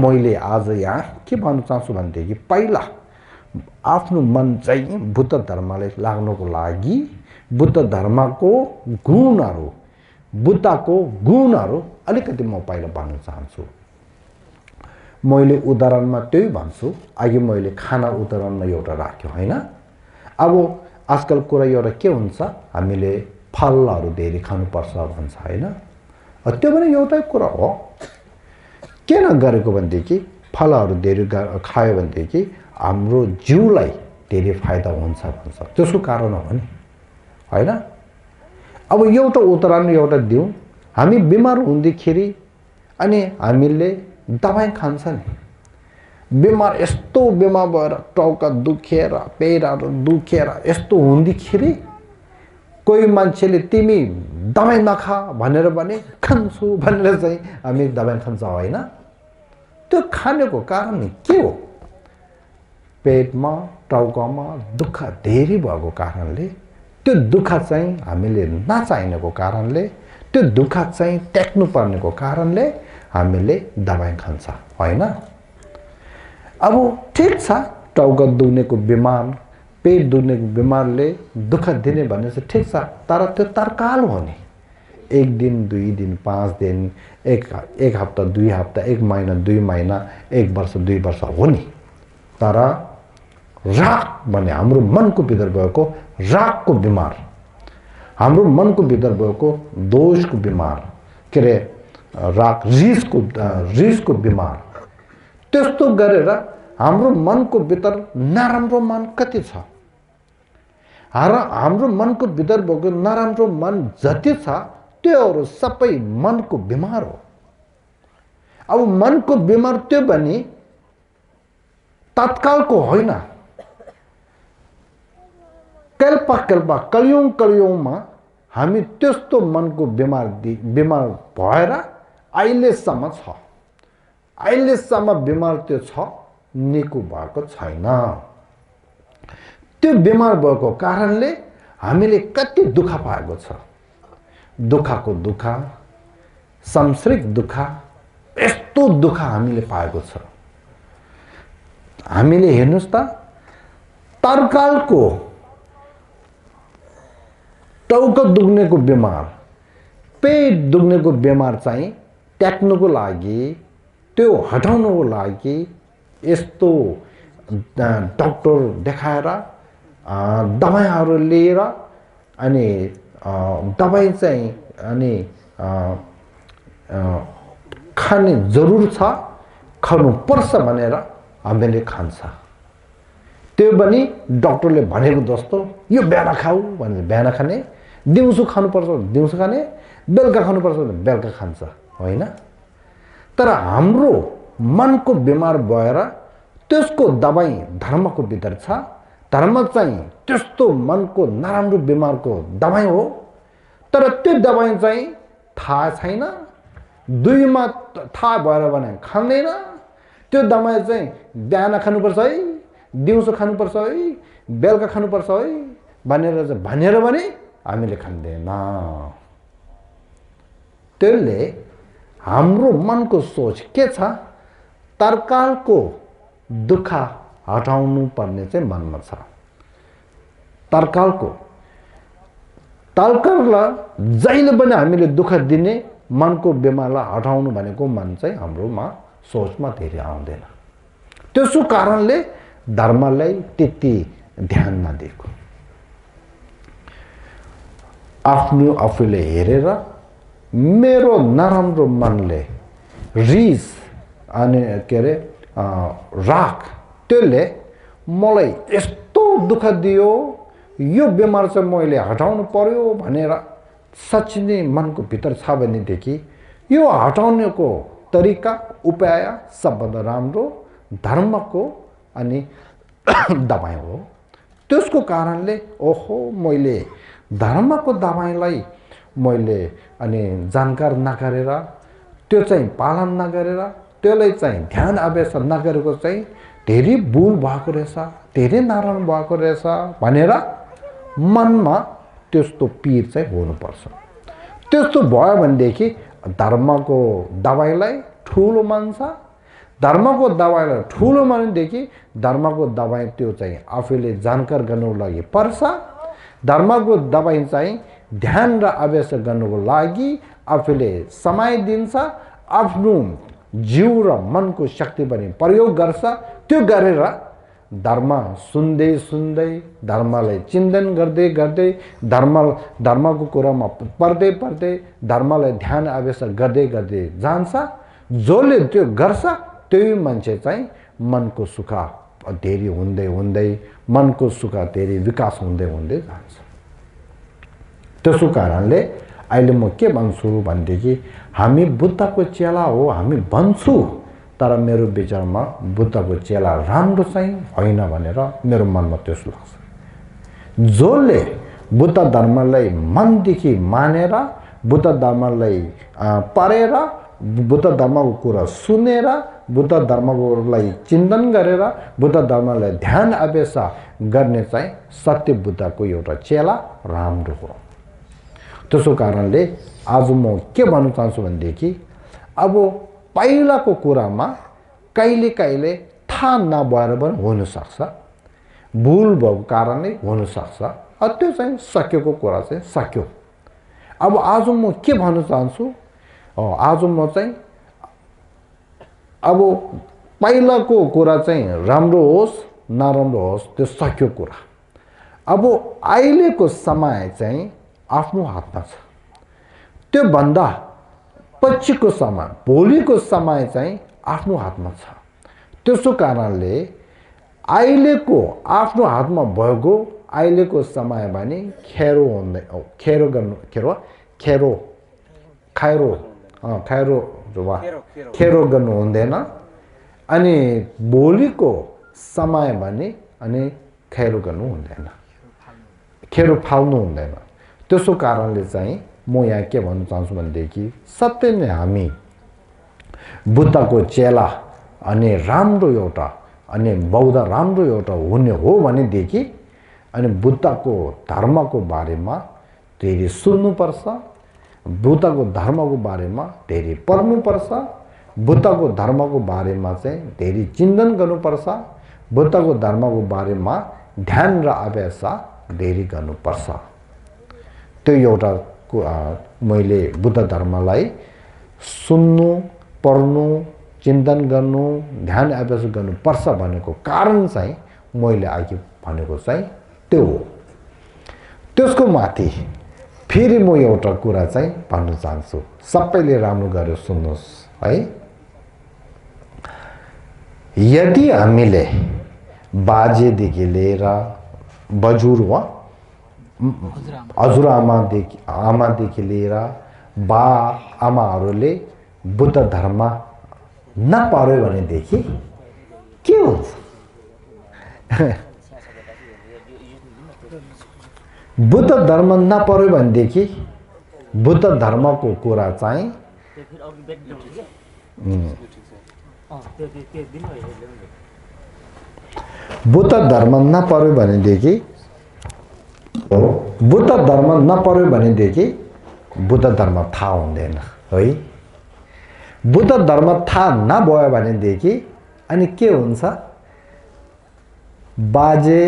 मैले आज यहाँ के भन्न चाहन्छु भनेदेखि पहिला आफ्नो मन चाहिँ बुद्ध धर्मले लाग्नको लागि बुद्ध धर्मको गुणहरू बुद्धको गुणहरू अलिकति म पहिला भन्न चाहन्छु मैले उदाहरणमा त्यही भन्छु अघि मैले खाना उदाहरणमा एउटा राख्यो हैन अब आजकल कुरा एउटा के हुन्छ हामीले फलहरू धेरै खानुपर्छ भन्छ हैन त्यो पनि एउटै कुरा हो किन गरेको भनेदेखि फलहरू धेरै खायो भनेदेखि हाम्रो जिउलाई धेरै फाइदा हुन्छ भन्छ त्यसको कारण हो नि हैन अब एउटा उदाहरण एउटा दिउँ हामी बिमार हुँदाखेरि अनि हामीले दबाई खान्छ नि बिमार यस्तो बिमार भएर टाउका दुखेर पेटहरू दुखेर यस्तो हुँदाखेरि कोही मान्छेले तिमी दबाई नखा भनेर भने खान्छु भनेर चाहिँ हामी दबाई खान्छ होइन त्यो खानेको कारण के हो पेटमा टाउकामा दुःख धेरै भएको कारणले त्यो दुःख चाहिँ हामीले नचाहिनेको कारणले त्यो दुःख चाहिँ टेक्नु पर्नेको कारणले हामीले दबाई खान्छ होइन अब ठीक छ टाउका दुख्नेको बिमार पेट दुख्नेको बिमारले दुःख दिने भने चाहिँ ठीक छ तर त्यो तत्काल हो नि 1 दिन 2 दिन 5 दिन एक हप्ता 2 हप्ता 1 महिना 2 महिना 1 वर्ष 2 वर्ष हो नि तर राग भने हाम्रो मनको भित्र भएको रागको बिमार हाम्रो मनको भित्र भएको दोषको बिमार के रे राग रिसको बिमार त्यस्तो गरेर हाम्रो मनको भित्र नराम्रो मन कति छ हाम्रो मनको भित्र भएको नराम्रो मन जति छ त्योहरू सबै मनको बिमार हो अब मनको बिमार त्यो पनि तत्कालको होइन कल्पा कलियुगमा हामी त्यस्तो मनको बिमार भएर अहिलेसम्म छ अहिलेसम्म बिमार त्यो छ निको भएको छैन त्यो बिमार भएको कारणले हामीले कति दुःख पाएको छ दुःखको दुःख सांसारिक दुःख यस्तो दुःख हामीले पाएको छ हामीले हेर्नुस् त तत्कालको टाउका दुख्नेको बिमार पेट दुख्नेको बिमार चाहिँ ट्याक्नुको लागि त्यो हटाउनको लागि यस्तो डाक्टर देखाएर दबाईहरू लिएर अनि दबाई चाहिँ अनि खाने जरुर छ खानुपर्छ भनेर हामीले खान्छ त्यो पनि डाक्टरले भनेको जस्तो यो बिहान खाऊ भनेर बिहान खाने दिउँसो खानुपर्छ दिउँसो खाने बेलुका खानुपर्छ भने बेलुका खान्छ होइन तर हाम्रो मनको बिमार भएर त्यसको दबाई धर्मको भित्र छ धर्म चाहिँ त्यस्तो मनको नराम्रो बिमारको दबाई हो तर त्यो दबाई चाहिँ थाहा छैन दुईमा थाहा भएर भने खाँदैन त्यो दबाई चाहिँ बिहान खानुपर्छ है दिउँसो खानुपर्छ है बेलुका खानुपर्छ है भनेर भने हामीले खाँदैन त्यसले हाम्रो मनको सोच के छ तत्कालको दुःख हटाउनु पर्ने चाहिँ मनमा छ तत्काललाई जहिले पनि हामीले दुःख दिने मनको बिमारलाई हटाउनु भनेको मन चाहिँ हाम्रोमा सोचमा धेरै आउँदैन त्यसो कारणले धर्मलाई त्यति ध्यान नदिएको आफूले हेरेर मेरो नराम्रो मनले रिस अनि के अरे राग त्यसले मलाई यस्तो दुःख दियो यो बिमार चाहिँ मैले हटाउनु पर्यो भनेर साँच्चै नै मनको भित्र छ भनेदेखि यो हटाउनेको तरिका उपाय सबभन्दा राम्रो धर्मको अनि दबाई हो त्यसको कारणले ओहो मैले धर्मको दबाईलाई मैले अनि जानकार नगरेर त्यो चाहिँ पालन नगरेर त्यसलाई चाहिँ ध्यान अभ्यास नगरेको चाहिँ धेरै भुल भएको रहेछ धेरै नराम्रो भएको रहेछ भनेर मनमा त्यस्तो पीर चाहिँ हुनुपर्छ त्यस्तो भयो भनेदेखि धर्मको दबाईलाई ठुलो मान्छ धर्मको दबाईलाई ठुलो मानेदेखि धर्मको दबाई त्यो चाहिँ आफूले जानकार गर्नको लागि पर्छ धर्मको दबाई चाहिँ ध्यान र अभ्यास गर्नको लागि आफूले समय दिन्छ आफ्नो जीव र मनको शक्ति पनि प्रयोग गर्छ त्यो गरेर धर्म सुन्दै सुन्दै धर्मलाई चिन्तन गर्दै गर्दै धर्मको कुरामा पढ्दै पढ्दै धर्मलाई ध्यान अभ्यास गर्दै गर्दै जान्छ जसले त्यो गर्छ त्यही मान्छे चाहिँ मनको सुख धेरै हुँदै हुँदै मनको सुख धेरै विकास हुँदै हुँदै जान्छ त्यसो कारणले अहिले म के भन्छु भनेदेखि हामी बुद्धको चेला हो हामी भन्छु तर मेरो विचारमा बुद्धको चेला राम्रो चाहिँ होइन भनेर मेरो मनमा त्यसो लाग्छ जसले बुद्ध धर्मलाई मनदेखि मानेर बुद्ध धर्मलाई पढेर बुद्ध धर्मको कुरा सुनेर बुद्ध धर्मकोलाई चिन्तन गरेर बुद्ध धर्मलाई ध्यान अभ्यास गर्ने चाहिँ सत्य बुद्धको एउटा चेला राम्रो हो। त्यसो कारणले आज म के भन्न चाहन्छु भनेदेखि अब पहिलाको कुरामा कहिले कहिले थाहा नभएर पनि हुन सक्छ, भुल भएको कारणले हुन सक्छ, त्यो चाहिँ सकेको कुरा चाहिँ सक्यो। अब आज म के भन्न चाहन्छु, आज म चाहिँ अब पहिलाको कुरा चाहिँ राम्रो होस् नराम्रो होस् त्यो सक्यो कुरा। अब अहिलेको समय चाहिँ आफ्नो हातमा छ, त्यो भन्दा पछिको समय भोलिको समय चाहिँ आफ्नो हातमा छ। त्यसो कारणले अहिलेको आफ्नो हातमा भएको अहिलेको समय भने खेरो हुँदै खेरो गर्नु खेरो गर्नु हुँदैन, अनि भोलिको समय भने अनि खेरो गर्नु हुँदैन, खेरो फाल्नु हुँदैन। त्यसो कारणले चाहिँ म यहाँ के भन्न चाहन्छु भनेदेखि सत्य नै हामी बुद्धको चेला अनि राम्रो एउटा अनि बौद्ध राम्रो एउटा हुने हो भनेदेखि अनि बुद्धको धर्मको बारेमा धेरै सुन्नुपर्छ, बुद्धको धर्मको बारेमा धेरै पढ्नुपर्छ, बुद्धको धर्मको बारेमा चाहिँ धेरै चिन्तन गर्नुपर्छ, बुद्धको धर्मको बारेमा ध्यान र अभ्यास धेरै गर्नुपर्छ। त्यो एउटा मैले बुद्ध धर्मलाई सुन्नु, पढ्नु, चिन्तन गर्नु, ध्यान अभ्यास गर्नुपर्छ भनेको कारण चाहिँ मैले अघि भनेको चाहिँ त्यो हो। त्यसको माथि फेरि म एउटा कुरा चाहिँ भन्न चाहन्छु, सबैले राम्रो गरेर सुन्नुहोस् है। यदि हामीले बाजेदेखि लिएर बजुर्ग हजुरआमादेखि लिएर बा आमाहरूले बुद्ध धर्म नपढ्यो भनेदेखि के हुन्छ? बुद्ध धर्म नपढ्यो भनेदेखि बुद्ध धर्मको कुरा चाहिँ बुद्ध धर्म नपढ्यो भनेदेखि बुद्ध धर्म थाहा हुँदैन है। बुद्ध धर्म थाहा नभयो भनेदेखि अनि के हुन्छ? बाजे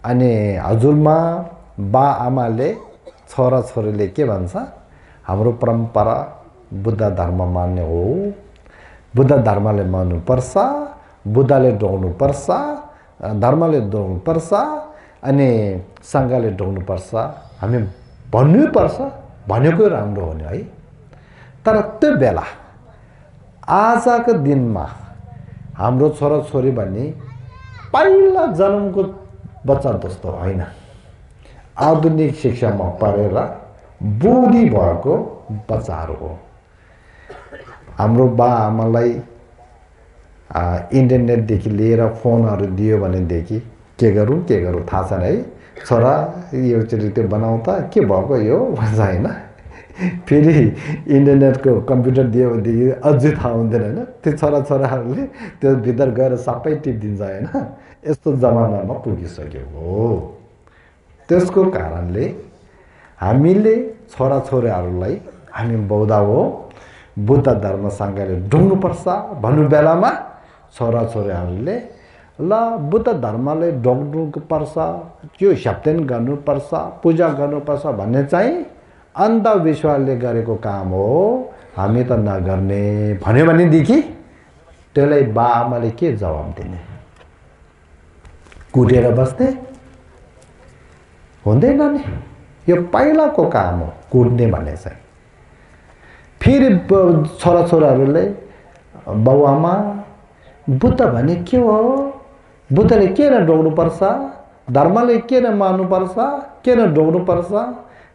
अनि हजुरमा बा आमाले छोराछोरीले के भन्छ? हाम्रो परम्परा बुद्ध धर्म मान्ने हो, बुद्ध धर्मले मान्नुपर्छ, बुद्धले डोक्नुपर्छ, धर्मले डोक्नुपर्छ, अनि सङ्घले डोक्नुपर्छ, हामी भन्नुपर्छ, भनेको राम्रो हो नि है। तर त्यो बेला आजको दिनमा हाम्रो छोराछोरी भन्ने पहिला जन्मको बच्चा जस्तो होइन, आधुनिक शिक्षामा पढेर बुद्धि भएको बच्चाहरू हो। हाम्रो बा आमालाई इन्टरनेटदेखि लिएर फोनहरू दियो भनेदेखि के गरौँ थाहा छैन है। छोरा यो त्यो बनाउ त के भएको यो भन्छ होइन। फेरि इन्टरनेटको कम्प्युटर दियो भनेदेखि अझै थाहा हुँदैन होइन। त्यो छोराछोराहरूले त्यो भित्र गएर सबै टिपिदिन्छ होइन। यस्तो जमानामा पुगिसकेको हो। त्यसको कारणले हामीले छोराछोरीहरूलाई हामी बौद्ध हो, बुद्ध धर्मसँगले ढुङ्नुपर्छ भन्नु बेलामा छोराछोरीहरूले ल बुद्ध धर्मले ढोग्नुपर्छ, त्यो सप्तान गर्नुपर्छ, पूजा गर्नुपर्छ भन्ने चाहिँ अन्धविश्वासले गरेको काम हो, हामी त नगर्ने भन्यो भनेदेखि त्यसलाई बा आमाले के जवाब दिने? कुटेर बस्ने हुँदैन नि। यो पहिलाको काम हो कुट्ने भन्ने चाहिँ। फेरि छोराछोराहरूले बाउआमा बुद्ध भने के हो, बुद्धले किन ढोग्नुपर्छ, धर्मले किन मान्नुपर्छ, किन ढोग्नुपर्छ,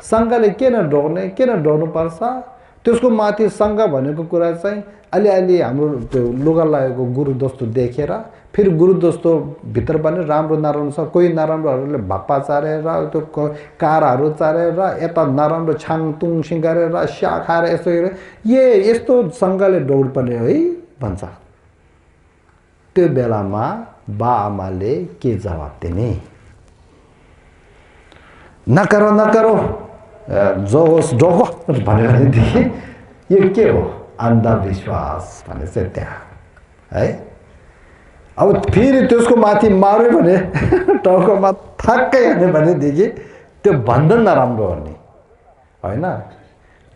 सङ्घले किन ढोग्ने, किन ढोग्नुपर्छ, त्यसको माथि सङ्घ भनेको कुरा चाहिँ अलिअलि हाम्रो त्यो लुगा लागेको गुरु जस्तो देखेर फेरि गुरु जस्तो भित्र पनि राम्रो नराम्रो छ कोही नराम्रोहरूले भाप्पा चारेर त्यो काराहरू चारेर यता नराम्रो छाङतुङ सिँगारेर स्या खाएर यस्तो यस्तो सङ्घले दौड पर्ने है भन्छ त्यो बेलामा बाआमाले के जवाब दिने नकरो नकरो जो होस् डोको भनेदेखि यो के हो अन्धविश्वास भने चाहिँ त्यहाँ है अब फेरि त्यसको माथि मार्यो भने टाउकोमा ठ्याक्कै हाल्यो भनेदेखि त्यो भन्दा नराम्रो हो नि होइन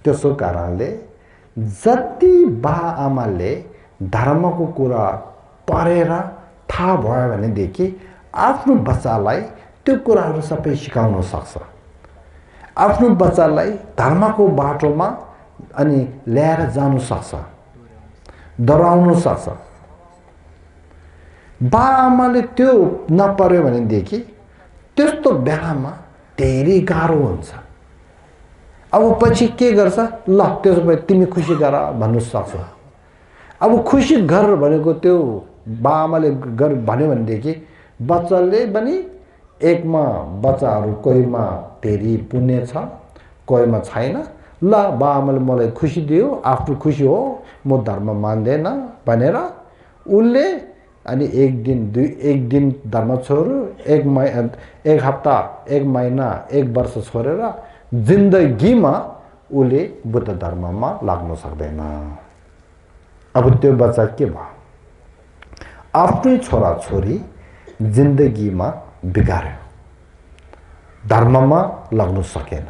त्यसो कारणले जति बाआमाले धर्मको कुरा पढेर थाहा भयो भनेदेखि आफ्नो बच्चालाई त्यो कुराहरू सबै सिकाउन सक्छ आफ्नो बच्चालाई धर्मको बाटोमा अनि ल्याएर जानु सक्छ डराउनु सक्छ बाआमाले त्यो नपर्यो भनेदेखि त्यस्तो बेलामा धेरै गाह्रो हुन्छ अब पछि के गर्छ ल त्यसो भए तिमी खुसी गर भन्नु सक्छ अब खुसी गर भनेको त्यो बाआमाले गर भन्यो भनेदेखि बच्चाले पनि एकमा बच्चाहरू कोहीमा धेरै पुण्य छ कोहीमा छैन ल बाआमाले मलाई खुसी दियो आफ्नो खुसी हो म धर्म मान्दैन भनेर उसले अनि एक दिन धर्म छोड्यो एक हप्ता एक महिना एक वर्ष छोडेर जिन्दगीमा उसले बुद्ध धर्ममा लाग्न सक्दैन अब त्यो बच्चा के भयो आफ्नै छोराछोरी जिन्दगीमा बिगार्यो धर्ममा लाग्न सकेन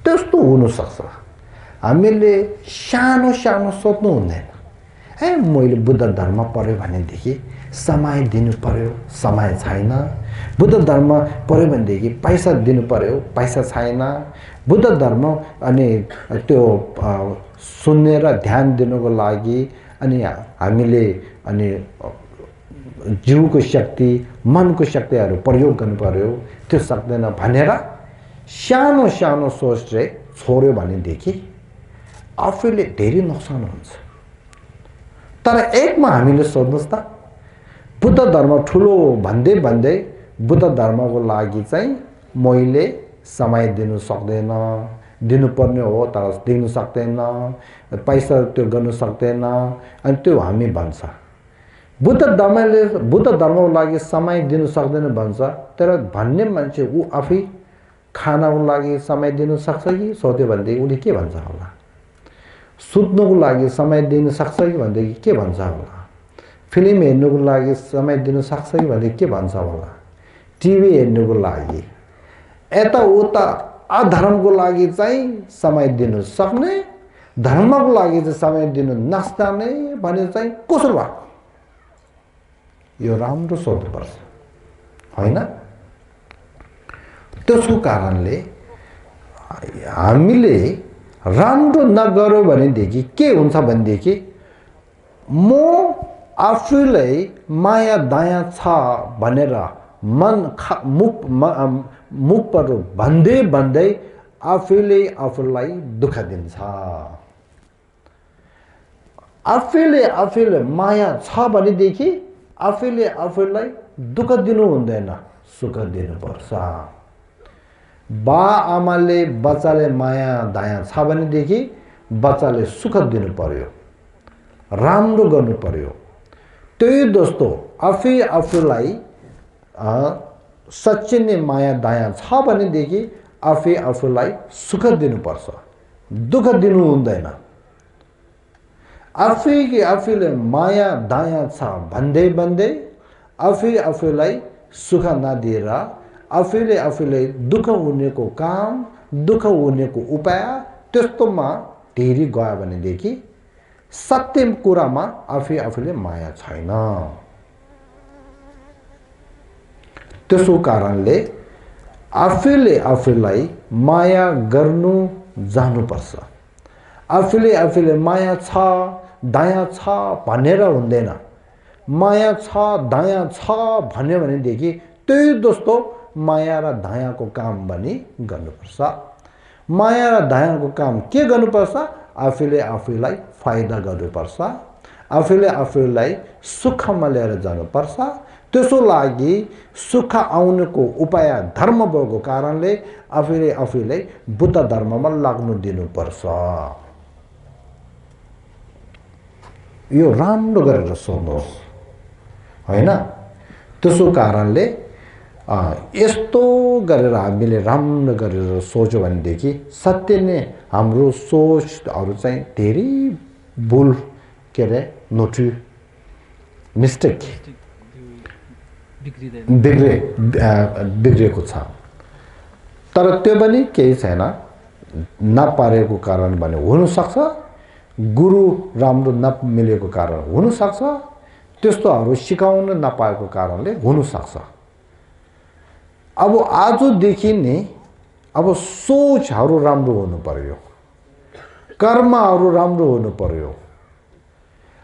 त्यस्तो हुनसक्छ हामीले सानो सानो सोच्नु हुँदैन ए मैले बुद्ध धर्म पढ्यो भनेदेखि समय दिनु पर्यो समय छैन बुद्ध धर्म पढ्यो भनेदेखि पैसा दिनु पर्यो पैसा छैन बुद्ध धर्म अनि त्यो सुन्नेर ध्यान दिनुको लागि अनि हामीले अनि जीवको शक्ति मनको शक्तिहरू प्रयोग गर्नु पर्यो त्यो सक्दैन भनेर सानो सानो सोचले छोड्यो भनेदेखि आफूले धेरै नोक्सान हुन्छ तर एकमा हामीले सोध्नुहोस् त बुद्ध धर्म ठुलो भन्दै भन्दै बुद्ध धर्मको लागि चाहिँ मैले समय दिनु सक्दैन दिनुपर्ने हो तर दिनु सक्दैन पैसा त्यो गर्नु सक्दैन अनि त्यो हामी भन्छ बुद्ध धर्मको लागि समय दिनु सक्दैन भन्छ तर भन्ने मान्छे ऊ आफै खानको लागि समय दिनु सक्छ कि सोध्यो भनेदेखि उसले के भन्छ होला सुत्नुको लागि समय दिन सक्छ कि भनेदेखि के भन्छ होला फिल्म हेर्नुको लागि समय दिन सक्छ कि भनेदेखि के भन्छ होला टिभी हेर्नुको लागि यताउता अधर्मको लागि चाहिँ समय दिनु सक्ने धर्मको लागि चाहिँ समय दिनु नसक्ने भने चाहिँ कसो भएको यो राम्रो सोध्नुपर्छ होइन त्यसको कारणले हामीले राम्रो नगर्यो भनेदेखि के हुन्छ भनेदेखि म आफूलाई माया दया छ भनेर मुखबाट भन्दै भन्दै आफूलाई दुःख दिन्छ आफूले माया छ भनेदेखि आफूलाई दुःख दिनु हुँदैन सुख दिनुपर्छ बाआमाले बच्चाले माया दया छ भनेदेखि बच्चाले सुख दिनु पर्यो राम्रो गर्नु पर्यो त्यही दोस्तो आफूलाई सच्चै नै माया दया छ भनेदेखि आफूलाई सुख दिनुपर्छ दुःख दिनु हुँदैन आफूले माया दया छ भन्दै भन्दै आफूलाई सुख नदिएर आफूले दुःख हुनेको काम दुःख हुनेको उपाय त्यस्तोमा धेरै गयो भनेदेखि सत्य कुरामा आफूले माया छैन त्यसो कारणले आफूलाई माया गर्नु जानुपर्छ आफूले माया छ दया छ भनेर हुँदैन माया छ दया छ भन्यो भनेदेखि त्यही दोस्तो माया र दयाको काम पनि गर्नुपर्छ माया र दयाको काम के गर्नुपर्छ आफूले आफूलाई फाइदा गर्नुपर्छ आफूले आफूलाई सुखमा लिएर जानुपर्छ त्यसो लागि सुख आउनको उपाय धर्म भएको कारणले आफूले आफूलाई बुद्ध धर्ममा लाग्नु दिनुपर्छ यो राम्रो गरेर सोच्नुहोस् हैन त्यसो कारणले यस्तो गरेर हामीले राम्रो गरेर सोच्यो भनेदेखि सत्य नै हाम्रो सोचहरू चाहिँ धेरै भुल के रे नोटी मिस्टेक बिग्रेको छ तर त्यो पनि केही छैन नपारेको कारण भने हुन सक्छ गुरु राम्रो नमिलेको कारण हुन सक्छ त्यस्तोहरू सिकाउन नपाएको कारणले हुन सक्छ अब आजदेखि नै अब सोचहरू राम्रो हुनु पर्यो कर्महरू राम्रो हुनु पर्यो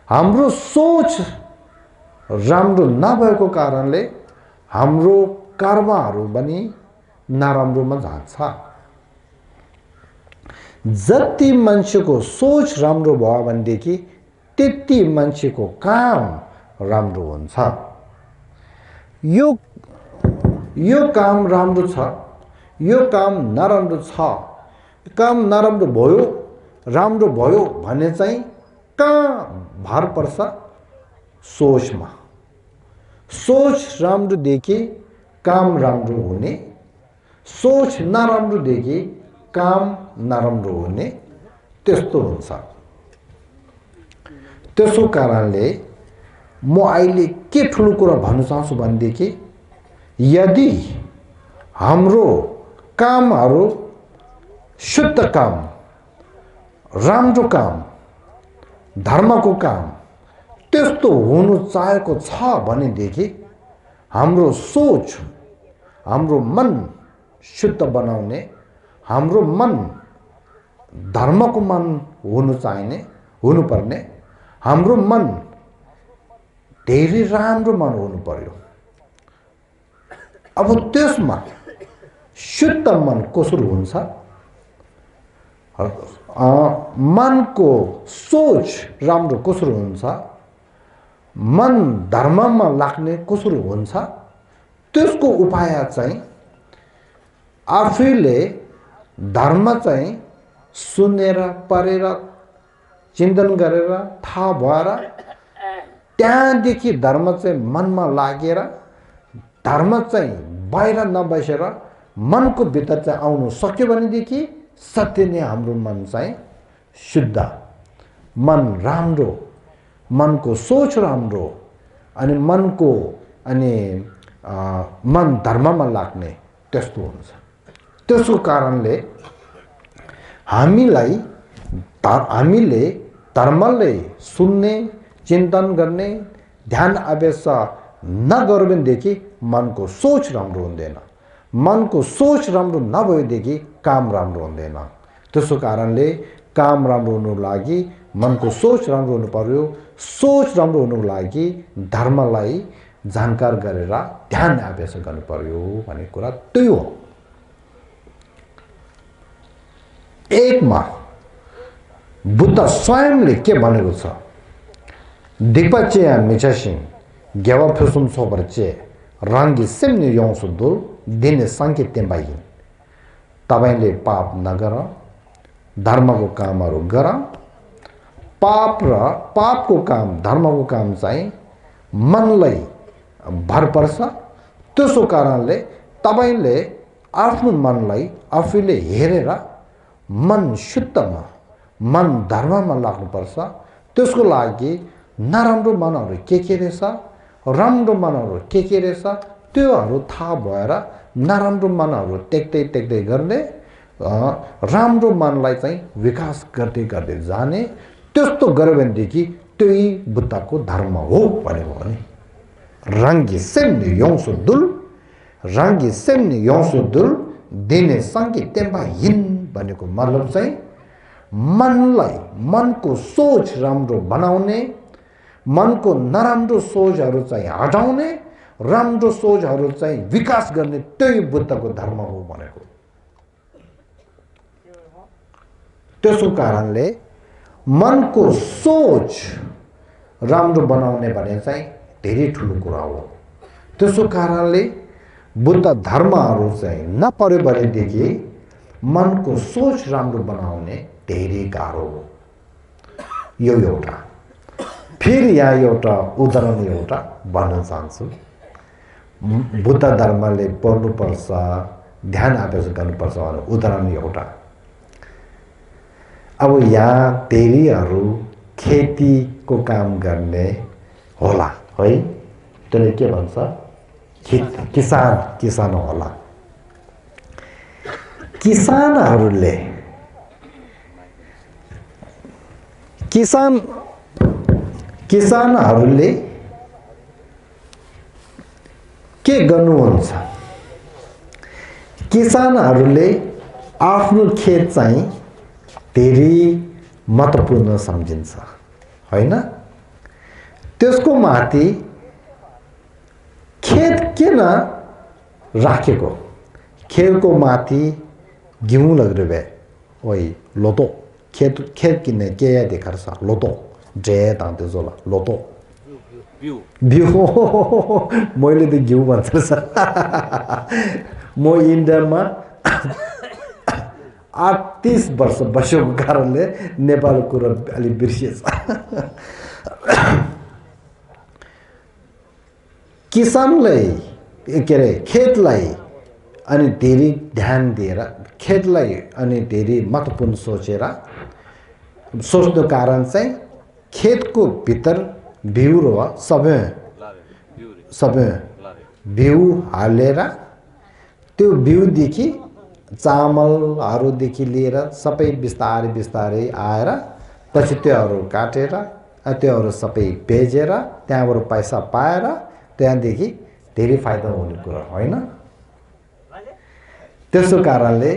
हाम्रो सोच राम्रो नभएको कारणले हाम्रो कर्महरू पनि नराम्रोमा जान्छ जति मान्छेको सोच राम्रो भयो भनेदेखि त्यति मान्छेको काम राम्रो हुन्छ यो काम राम्रो छ यो काम नराम्रो छ काम नराम्रो भयो राम्रो भयो भने चाहिँ कहाँ भर पर्छ सोचमा सोच राम्रो देखि काम राम्रो हुने सोच नराम्रो देखि काम नराम्रो हुने त्यस्तो हुन्छ त्यसो कारणले म अहिले के ठुलो कुरा भन्न चाहन्छु भनेदेखि यदि हाम्रो कामहरू शुद्ध काम राम्रो काम धर्मको काम त्यस्तो हुनु चाहेको छ भनेदेखि हाम्रो सोच हाम्रो मन शुद्ध बनाउने हाम्रो मन धर्मको मन हुनुपर्ने हाम्रो मन धेरै राम्रो मन हुनु पर्यो अब त्यसमा शुद्ध मन कसरी हुन्छ मनको सोच राम्रो कसरी हुन्छ मन धर्ममा लाग्ने कसरी हुन्छ त्यसको उपाय चाहिँ आफैले धर्म चाहिँ सुनेर पढेर चिन्तन गरेर थाहा भएर त्यहाँदेखि धर्म चाहिँ मनमा लागेर धर्म चाहिँ बाहिर नबसेर मनको भित्र चाहिँ आउनु सक्यो भनेदेखि सत्य नै हाम्रो मन चाहिँ शुद्ध मन राम्रो मनको सोच राम्रो अनि मन धर्ममा लाग्ने त्यस्तो हुन्छ त्यसको कारणले हामीले धर्मले सुन्ने चिन्तन गर्ने ध्यान अभ्यास नगर्यो भनेदेखि मनको सोच राम्रो हुँदैन मनको सोच राम्रो नभएदेखि काम राम्रो हुँदैन त्यसो कारणले काम राम्रो हुनुको लागि मनको सोच राम्रो हुनु पर्यो सोच राम्रो हुनुको लागि धर्मलाई जानकार गरेर ध्यान अभ्यास गर्नु पर्यो भन्ने कुरा त्यही हो एकमा बुद्ध स्वयंले के भनेको छ दिक्पचे मिचासिङ ग्यावा फेसुम सोबरचे राङ्गी सेम्ने योंसुदुल दिने सङ्केत तेम्बाइ तपाईले पाप नगर धर्मको कामहरू गर पापको काम धर्मको काम चाहिँ मनलाई भर पर्छ त्यसो कारणले तपाईले आफ्नो मनलाई आफूले हेरेर मन शुद्धमा मन धर्ममा लाग्नुपर्छ त्यसको लागि नराम्रो मनहरू के रहेछ राम्रो मनहरू के रहेछ त्योहरू थाहा भएर नराम्रो मनहरू टेक्दै गर्ने राम्रो मनलाई चाहिँ विकास गर्दै जाने त्यस्तो गर्यो भनेदेखि त्यही बुद्धको धर्म हो भनेको भने राङ्गी सेम्ने योंसुदुल दिने सङ्केत तेम्बा हिन भनेको मतलब चाहिँ मनलाई मनको सोच राम्रो बनाउने मनको नराम्रो सोचहरू चाहिँ हटाउने राम्रो सोचहरू चाहिँ विकास गर्ने त्यही बुद्धको धर्म हो भनेको त्यसो कारणले मनको सोच राम्रो बनाउने भने चाहिँ धेरै ठुलो कुरा हो त्यसो कारणले बुद्ध धर्महरू चाहिँ नपर्यो भनेदेखि मनको सोच राम्रो बनाउने धेरै गाह्रो हो यो एउटा फेरि यहाँ एउटा उदाहरण एउटा भन्न चाहन्छु बुद्ध धर्मले पढ्नुपर्छ ध्यान अभ्यास गर्नुपर्छ भने उदाहरण एउटा अब यहाँ धेरैहरू खेतीको काम गर्ने होला है त्यसले के भन्छ किसान होला किसानहरूले के गर्नुहुन्छ किसानहरूले आफ्नो खेत चाहिँ धेरै महत्त्वपूर्ण सम्झिन्छ हैन त्यसको माथि खेत किन राखेको खेतको माथि गेहूं लग्रबे ओइ लोतो खेत किन्ने के या देखार्छ लोतो जे तान्ते जोला लोतो बिउ मैले त गेहूं भन्छ म इन्डियामा 38 वर्ष बसेको कारणले नेपालको कुरा अलि बिर्सिएछ किसानलाई के रे खेतलाई अनि धेरै ध्यान दिएर खेतलाई अनि धेरै महत्त्वपूर्ण सोच्नु कारण चाहिँ खेतको भित्र बिउ र सबै बिउ हालेर त्यो बिउदेखि चामलहरूदेखि लिएर सबै बिस्तारै आएर पछि त्योहरू काटेर त्योहरू सबै बेचेर त्यहाँबाट पैसा पाएर त्यहाँदेखि धेरै फाइदा हुने कुरा होइन त्यसो कारणले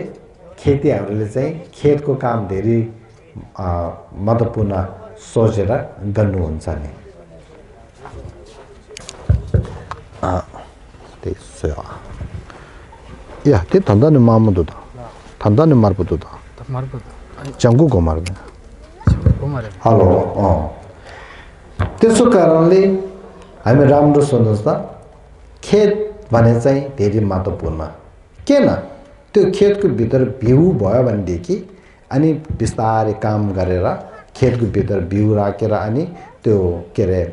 खेतीहरूले चाहिँ खेतको काम धेरै महत्त्वपूर्ण सोचेर गर्नुहुन्छ नि 야, તે 단단히 마음도 다. 단단히 말부도 다. 말부도. 장국고 말네. 고마래. हेलो त्यसो कारणले हामी राम्रो सोच्नुहोस् त खेत भने चाहिँ धेरै महत्त्वपूर्ण किन त्यो खेतको भित्र बिउ भयो भनेदेखि अनि बिस्तारै काम गरेर खेतको भित्र बिउ राखेर अनि त्यो के रे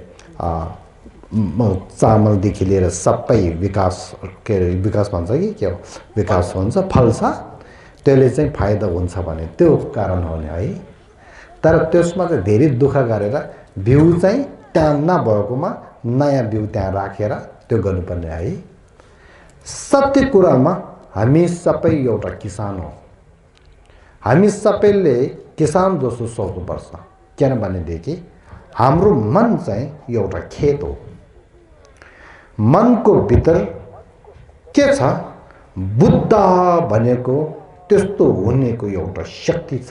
चामलदेखि लिएर सबै विकास के रे विकास भन्छ कि के हो विकास हुन्छ फल्छ त्यसले चाहिँ फाइदा हुन्छ भने त्यो कारण हो नि है तर त्यसमा चाहिँ धेरै दुःख गरेर बिउ चाहिँ त्यहाँ नभएकोमा नयाँ बिउ त्यहाँ राखेर त्यो गर्नुपर्ने है सत्य कुरामा हामी सबै एउटा किसान हो हामी सबैले किसान जस्तो सोच्नुपर्छ किनभनेदेखि हाम्रो मन चाहिँ एउटा खेत हो मनको भित्र के छ बुद्ध भनेको त्यस्तो हुनेको एउटा शक्ति छ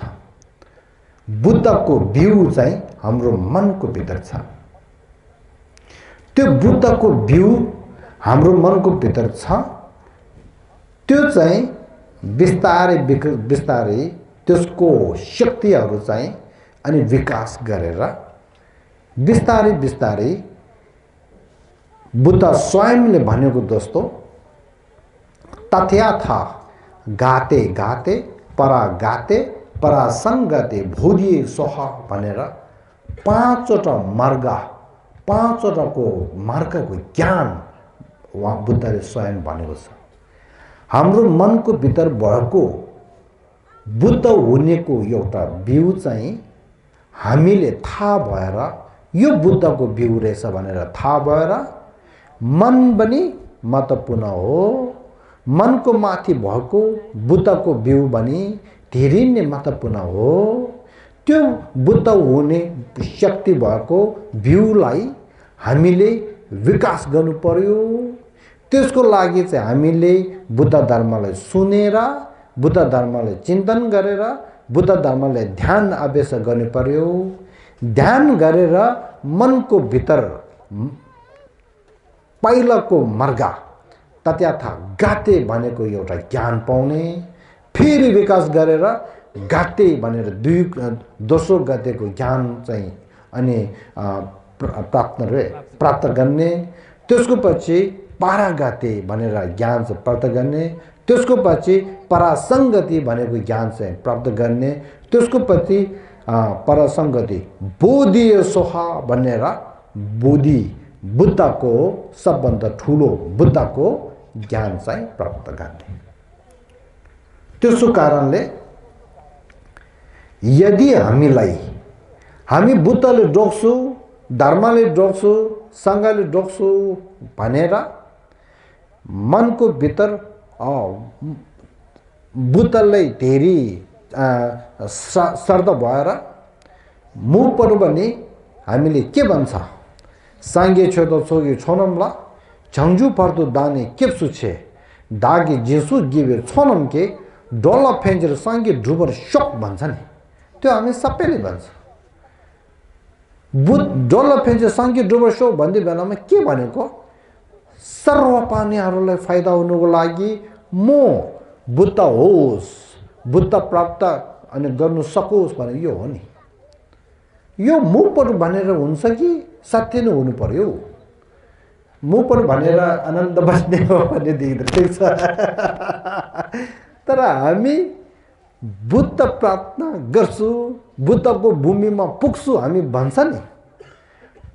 बुद्धको बिउ चाहिँ हाम्रो मनको भित्र छ त्यो बुद्धको बिउ हाम्रो मनको भित्र छ त्यो चाहिँ बिस्तारै त्यसको शक्तिहरू चाहिँ अनि विकास गरेर बिस्तारै बुद्ध स्वयंले भनेको जस्तो तथ्याथा गाते परासंगते भोधिए सोह भनेर पाँचवटा पाँचवटाको मार्गको ज्ञान उहाँ बुद्धले स्वयं भनेको छ हाम्रो मनको भित्र भएको बुद्ध हुनेको एउटा बिउ चाहिँ हामीले थाहा भएर यो बुद्धको बिउ रहेछ भनेर थाहा भएर मन पनि महत्त्वपूर्ण हो मनको माथि भएको बुद्धको बिउ पनि धेरै नै महत्त्वपूर्ण हो त्यो बुद्ध हुने शक्ति भएको बिउलाई हामीले विकास गर्नु पर्यो त्यसको लागि चाहिँ हामीले बुद्ध धर्मलाई सुनेर बुद्ध धर्मलाई चिन्तन गरेर बुद्ध धर्मलाई ध्यान अभ्यास गर्नु पर्यो ध्यान गरेर मनको भित्र पहिलाको मार्ग तथ्याथा गाते भनेको एउटा ज्ञान पाउने फेरि विकास गरेर गाते भनेर दोस्रो गतेको ज्ञान चाहिँ अनि प्राप्त गर्ने त्यसको पछि पारागते भनेर ज्ञान चाहिँ प्राप्त गर्ने त्यसको पछि परासंगति भनेको ज्ञान चाहिँ प्राप्त गर्ने त्यसको पछि परासंगति बोधि सोहा भनेर बोधि बुद्धको सबभन्दा ठुलो बुद्धको ज्ञान चाहिँ प्राप्त गर्ने त्यसो कारणले यदि हामी बुद्धले डोक्छु धर्मले डोक्छु संघले डोक्छु भनेर मनको भित्र बुद्धले धेरै श्रद्धा भएर मुख पऱ्यो भने हामीले के भन्छ सांगे छोतो छोगी छोनमला झंझु पर्दो दाने केप्सु छे दागे जेसु गिबे छोनम के डोला फेन्जेर सांगे ढुबर शोक भन्छ नि त्यो हामी सबैले भन्छ डोला फेन्जेर सांगे ढुबर शोक भन्दै बेलामा के भनेको सर्वपानीहरूलाई फाइदा हुनुको लागि म बुद्ध होस् बुद्ध प्राप्त अनि गर्नु सकोस् भने यो हो नि यो मुखबाट भनेर हुन्छ कि सत्य नै हुनु पर्यो मुखबाट भनेर आनन्द बस्ने हो भन्ने देखिँदा ठिक छ तर हामी बुद्ध प्राप्त गर्छु बुद्धको भूमिमा पुग्छु हामी भन्छ नि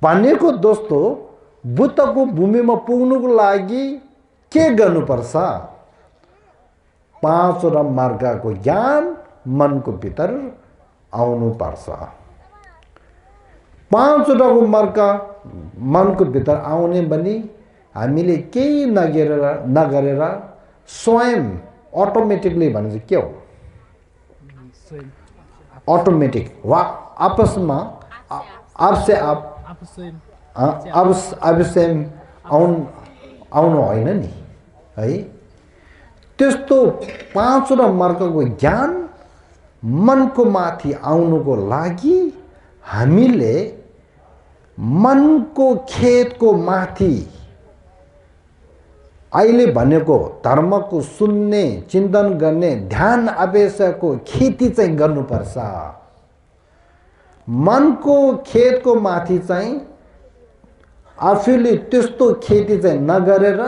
भनेको दोस्तो बुद्धको भूमिमा पुग्नुको लागि के गर्नुपर्छ पाँचवटा मार्गको ज्ञान मनको भित्र आउनुपर्छ पाँचवटाको मार्ग मनको भित्र आउने भने हामीले केही नगरेर स्वयं अटोमेटिकली भने चाहिँ के हो अटोमेटिक वा आपसमा आपसे आप अवश्य आउनु होइन नि है त्यस्तो पाँचवटा मार्गको ज्ञान मनको माथि आउनुको लागि हामीले मनको खेतको माथि अहिले भनेको धर्मको सुन्ने चिन्तन गर्ने ध्यान अभ्यासको खेती चाहिँ गर्नुपर्छ मनको खेतको माथि चाहिँ आफूले त्यस्तो खेती चाहिँ नगरेर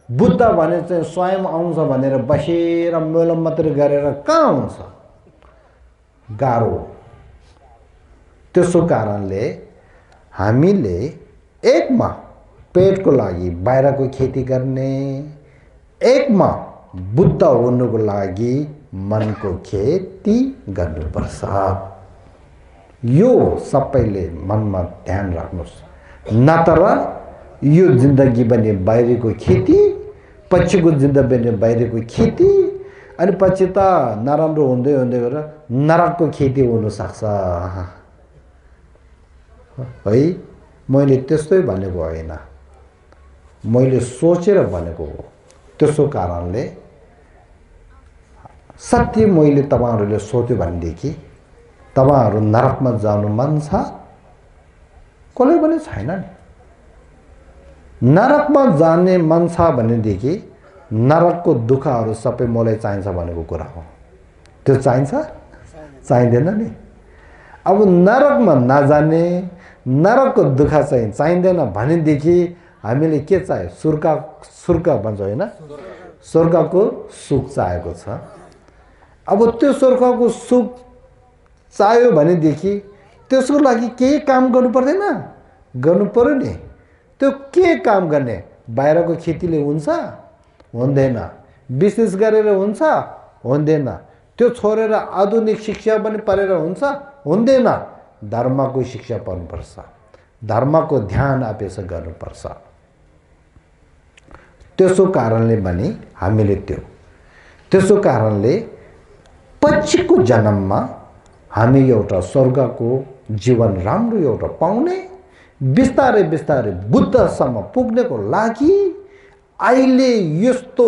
बुद्ध भने चाहिँ स्वयं आउँछ भनेर बसेर मेलो मात्र गरेर कहाँ हुन्छ गाह्रो त्यसो कारणले हामीले एकमा पेटको लागि बाहिरको खेती गर्ने एकमा बुद्ध हुनुको लागि मनको खेती गर्नुपर्छ यो सबैले मनमा ध्यान राख्नुस् नतर यो जिन्दगी बने बाहिरको खेती पछिको जिन्दगी बने बाहिरको खेती अनि पछि त नराम्रो हुँदै हुँदै गएर नरकको खेती हुन सक्छ है मैले त्यस्तै भनेको होइन मैले सोचेर भनेको हो त्यसो कारणले सत्य मैले तपाईहरुले सोच्यो भनेदेखि तपाईहरु नरकमा जानु मन छ कसले पनि छैन नि नरकमा जाने मन छ भनेदेखि नरकको दुःखहरु सबै मलाई चाहिन्छ भनेको कुरा हो त्यो चाहिन्छ चाहिदैन नि अब नरकमा नजाने नरकको दुःख चाहिँ चाहिदैन भनेदेखि हामीले के चाहियो स्वर्ग भन्छ हैन स्वर्गको सुख चाहिएको छ अब त्यो स्वर्गको सुख चाहियो भनेदेखि त्यसको लागि केही काम गर्नु पर्दैन गर्नु पर्यो नि त्यो के काम गर्ने बाहिरको खेतीले हुन्छ हुँदैन बिजनेस गरेर हुन्छ हुँदैन त्यो छोडेर आधुनिक शिक्षा पनि पढेर हुन्छ हुँदैन धर्मको शिक्षा पढ्नुपर्छ धर्मको ध्यान अभ्यास गर्नुपर्छ त्यसो कारणले पनि हामीले त्यसो कारणले पछिको जन्ममा हामी एउटा स्वर्गको जीवन राम्रो एउटा पाउने बिस्तारै बिस्तारै बुद्धसम्म पुग्नको लागि अहिले यस्तो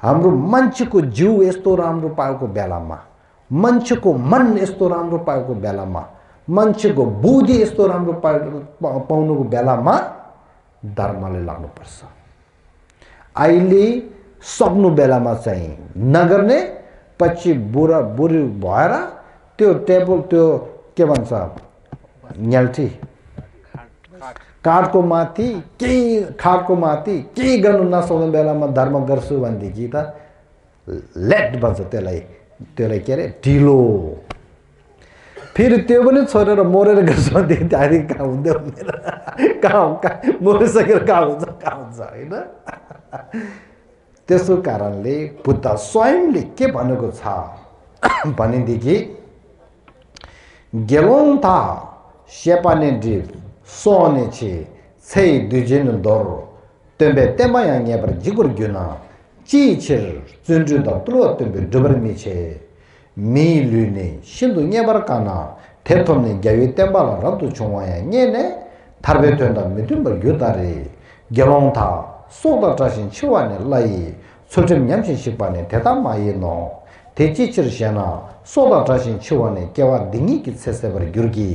हाम्रो मान्छेको जीव यस्तो राम्रो पाएको बेलामा मान्छेको मन यस्तो राम्रो पाएको बेलामा मान्छेको बुद्धि यस्तो राम्रो पाउनुको बेलामा धर्मले लाग्नुपर्छ अहिले सक्नु बेलामा चाहिँ नगर्ने पछि बुढी भएर त्यो टेबल त्यो के भन्छ न्याल्ठी काठको माथि केही गर्नु नसक्ने बेलामा धर्म गर्छु भनेदेखि त लेट भन्छ त्यसलाई के अरे ढिलो फेरि त्यो पनि छोडेर मरेर गर्छु भनेदेखि त्यहाँदेखि कहाँ हुँदै हुँदैन कहाँ मरिसकेर कहाँ हुन्छ होइन त्यसो कारणले बुद्ध स्वयंले के भनेको छ भनेदेखि गेलोङथा सेपाने डिप सोने छि छै दुजिन दर तेबे तेमाया न्याबर जिगुर गुना ची छिर जुन्जु द तुलो तेबे डुबर मी छे मी लुने शिन्दु न्याबर काना थेथोमने ग्यावे तेबाला रब्दु छोवाया न्येने थारबे तोंदा मिदुबर गुदारे गेलोङथा सोदा ट्रासिन छिवाने लाई सुल्टिम न्यामसिन शिपाने थेता माये नो तेची छिरसेना सोदा ट्रासिन छिवाने केवा दिङी कि सेसेबर गुर्गी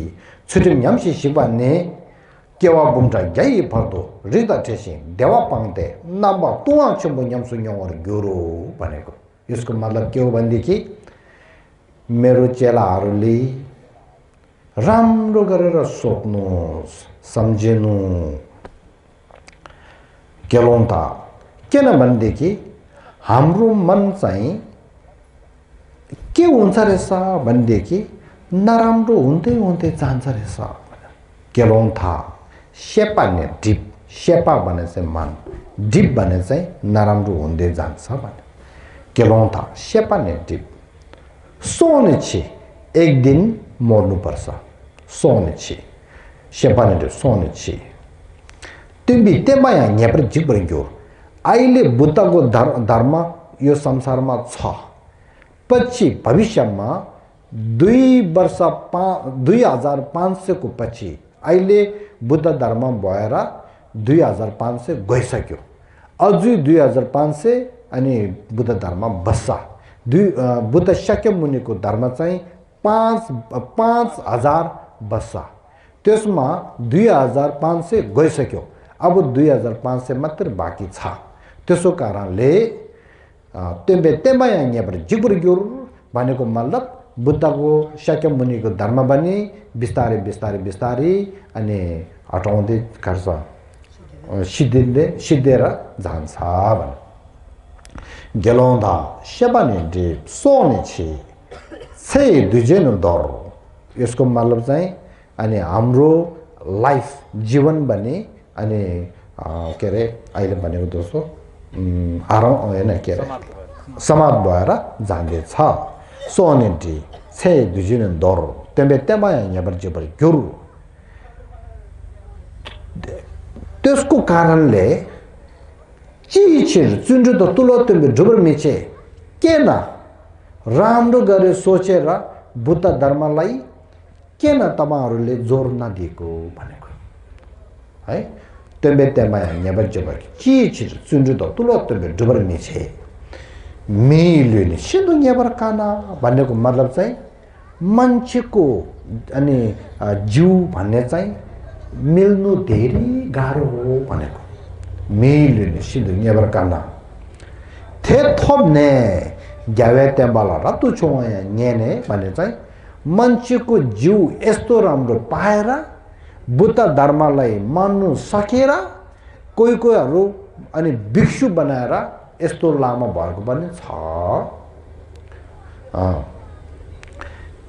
सुल्टिम न्यामसिन शिपाने केवा बुमटा गई पर्दो रिदा टेसिङ देवा पाङते नम्बर तुवा चम्बो न्यामसु न्यावर गुरु भनेको यसको मतलब के हो भनेदेखि मेरो चेलाहरूले राम्रो गरेर सोच्नुहोस् सम्झिनु गेलोङथा किन भनेदेखि हाम्रो मन चाहिँ के हुन्छ रहेछ भनेदेखि नराम्रो हुँदै हुँदै जान्छ रहेछ गेलोङथा शेपा ने डिप शेपा भने चाहिँ मन डिप भने चाहिँ नराम्रो हुँदै जान्छ भने गेलोङथा शेपा ने डिप सोने छि एक दिन मर्नुपर्छ सोने छि शेपा ने डिप सोने छि तिमी तेमाया न्यापर जिब्रिङ्ग्यो अहिले बुद्धको धर्म यो संसारमा छ पछि भविष्यमा 2500 को पछि अहिले बुद्ध धर्म भएर 2500 गइसक्यो अझै 2500 अनि बुद्ध धर्म बस्छ बुद्ध शाक्यमुनिको धर्म चाहिँ 5000 बस्छ त्यसमा 2500 गइसक्यो अब 2500 मात्र बाँकी छ त्यसो कारणले तेमाया न्याबर जिब्रिग्यो भनेको मतलब बुद्धको शाक्यमुनिको धर्म पनि बिस्तारै अनि हटाउँदै गर्छ सिद्धेर जान्छ भने गेलोङथा सेपाने डिप सोने छि छै दुजेन दर यसको मतलब चाहिँ अनि हाम्रो लाइफ जीवन पनि अनि के अरे अहिले भनेको दोस्रो होइन के अरे समाप्त भएर जाँदैछ सोने डिप छै दुजिन दर तेबे तेमाया न्याबर जिब्र गुरु त्यसको कारणले चिचिर जुन्जु त तुलो तेबे डुबर मिचे केन राम्रो गरे सोचेर बुद्ध धर्मलाई केन तपाईहरुले जोर नदिएको भनेको है तेबे तेमाया न्याबर जिब्र चिचिर जुन्जु त तुलो तेबे डुबर मिचे मिलिने सिधो न्याबर काना भनेको मतलब चाहिँ मान्छेको अनि जीव भन्ने चाहिँ मिल्नु धेरै गाह्रो हो भनेको मिलिने सिधो न्याबर काना थे थोप्ने ग्यावे तेम्बाला रत्तु छोया न्याने भने चाहिँ मान्छेको जीव यस्तो राम्रो पाएर बुद्ध धर्मलाई मान्नु सकेर कोहीहरू अनि भिक्षु बनाएर यस्तो लामो भएको पनि छ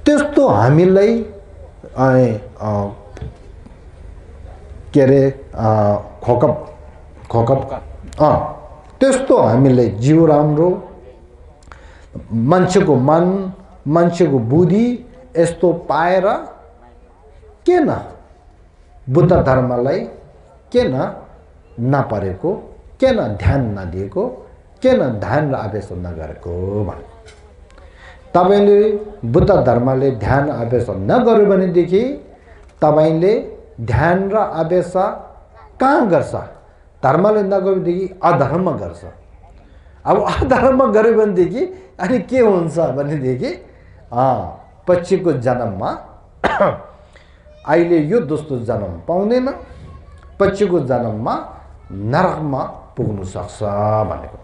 त्यस्तो हामीलाई के अरे खोकप त्यस्तो हामीलाई जीव राम्रो मान्छेको मन मान्छेको बुद्धि यस्तो पाएर किन बुद्ध धर्मलाई किन नपरेको किन ध्यान नदिएको किन ध्यान र आवेश नगरेको भने तपाईले बुद्ध धर्मले ध्यान आवेश नगर्यो भनेदेखि तपाईले ध्यान र आवेश कहाँ गर्छ धर्मले नगरेदेखि अधर्म गर्छ अब अधर्म गर्यो भनेदेखि अनि के हुन्छ भनेदेखि पछिको जन्ममा अहिले यो दोस्रो जन्म पाउँदैन पछिको जन्ममा नरकमा पुग्नु सक्छ भनेको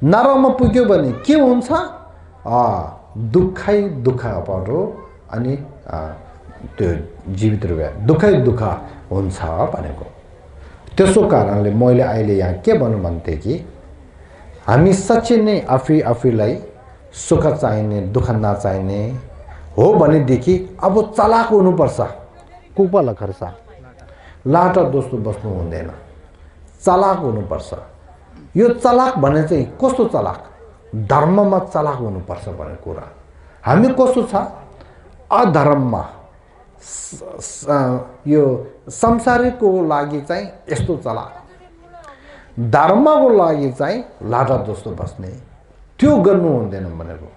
नरकमा पुग्यो भने के हुन्छ दुःखै दुःखबाट अनि त्यो जीवित रूपमा दुःखै दुःख हुन्छ भनेको त्यसो कारणले मैले अहिले यहाँ के भन्नु भन्थे कि हामी साँच्चै नै आफैलाई सुख चाहिने दुःख नचाहिने हो भनेदेखि अब चलाक हुनुपर्छ कुपला खर्सा लाटा दोस्तो बस्नु हुँदैन चलाक हुनुपर्छ यो चलाक भने चाहिँ कस्तो चलाक धर्ममा चलाक हुनुपर्छ भन्ने कुरा हामी कस्तो छ अधर्ममा यो संसारको लागि चाहिँ यस्तो चलाक धर्मको लागि चाहिँ लाटा दोस्तो बस्ने त्यो गर्नु हुँदैन भनेको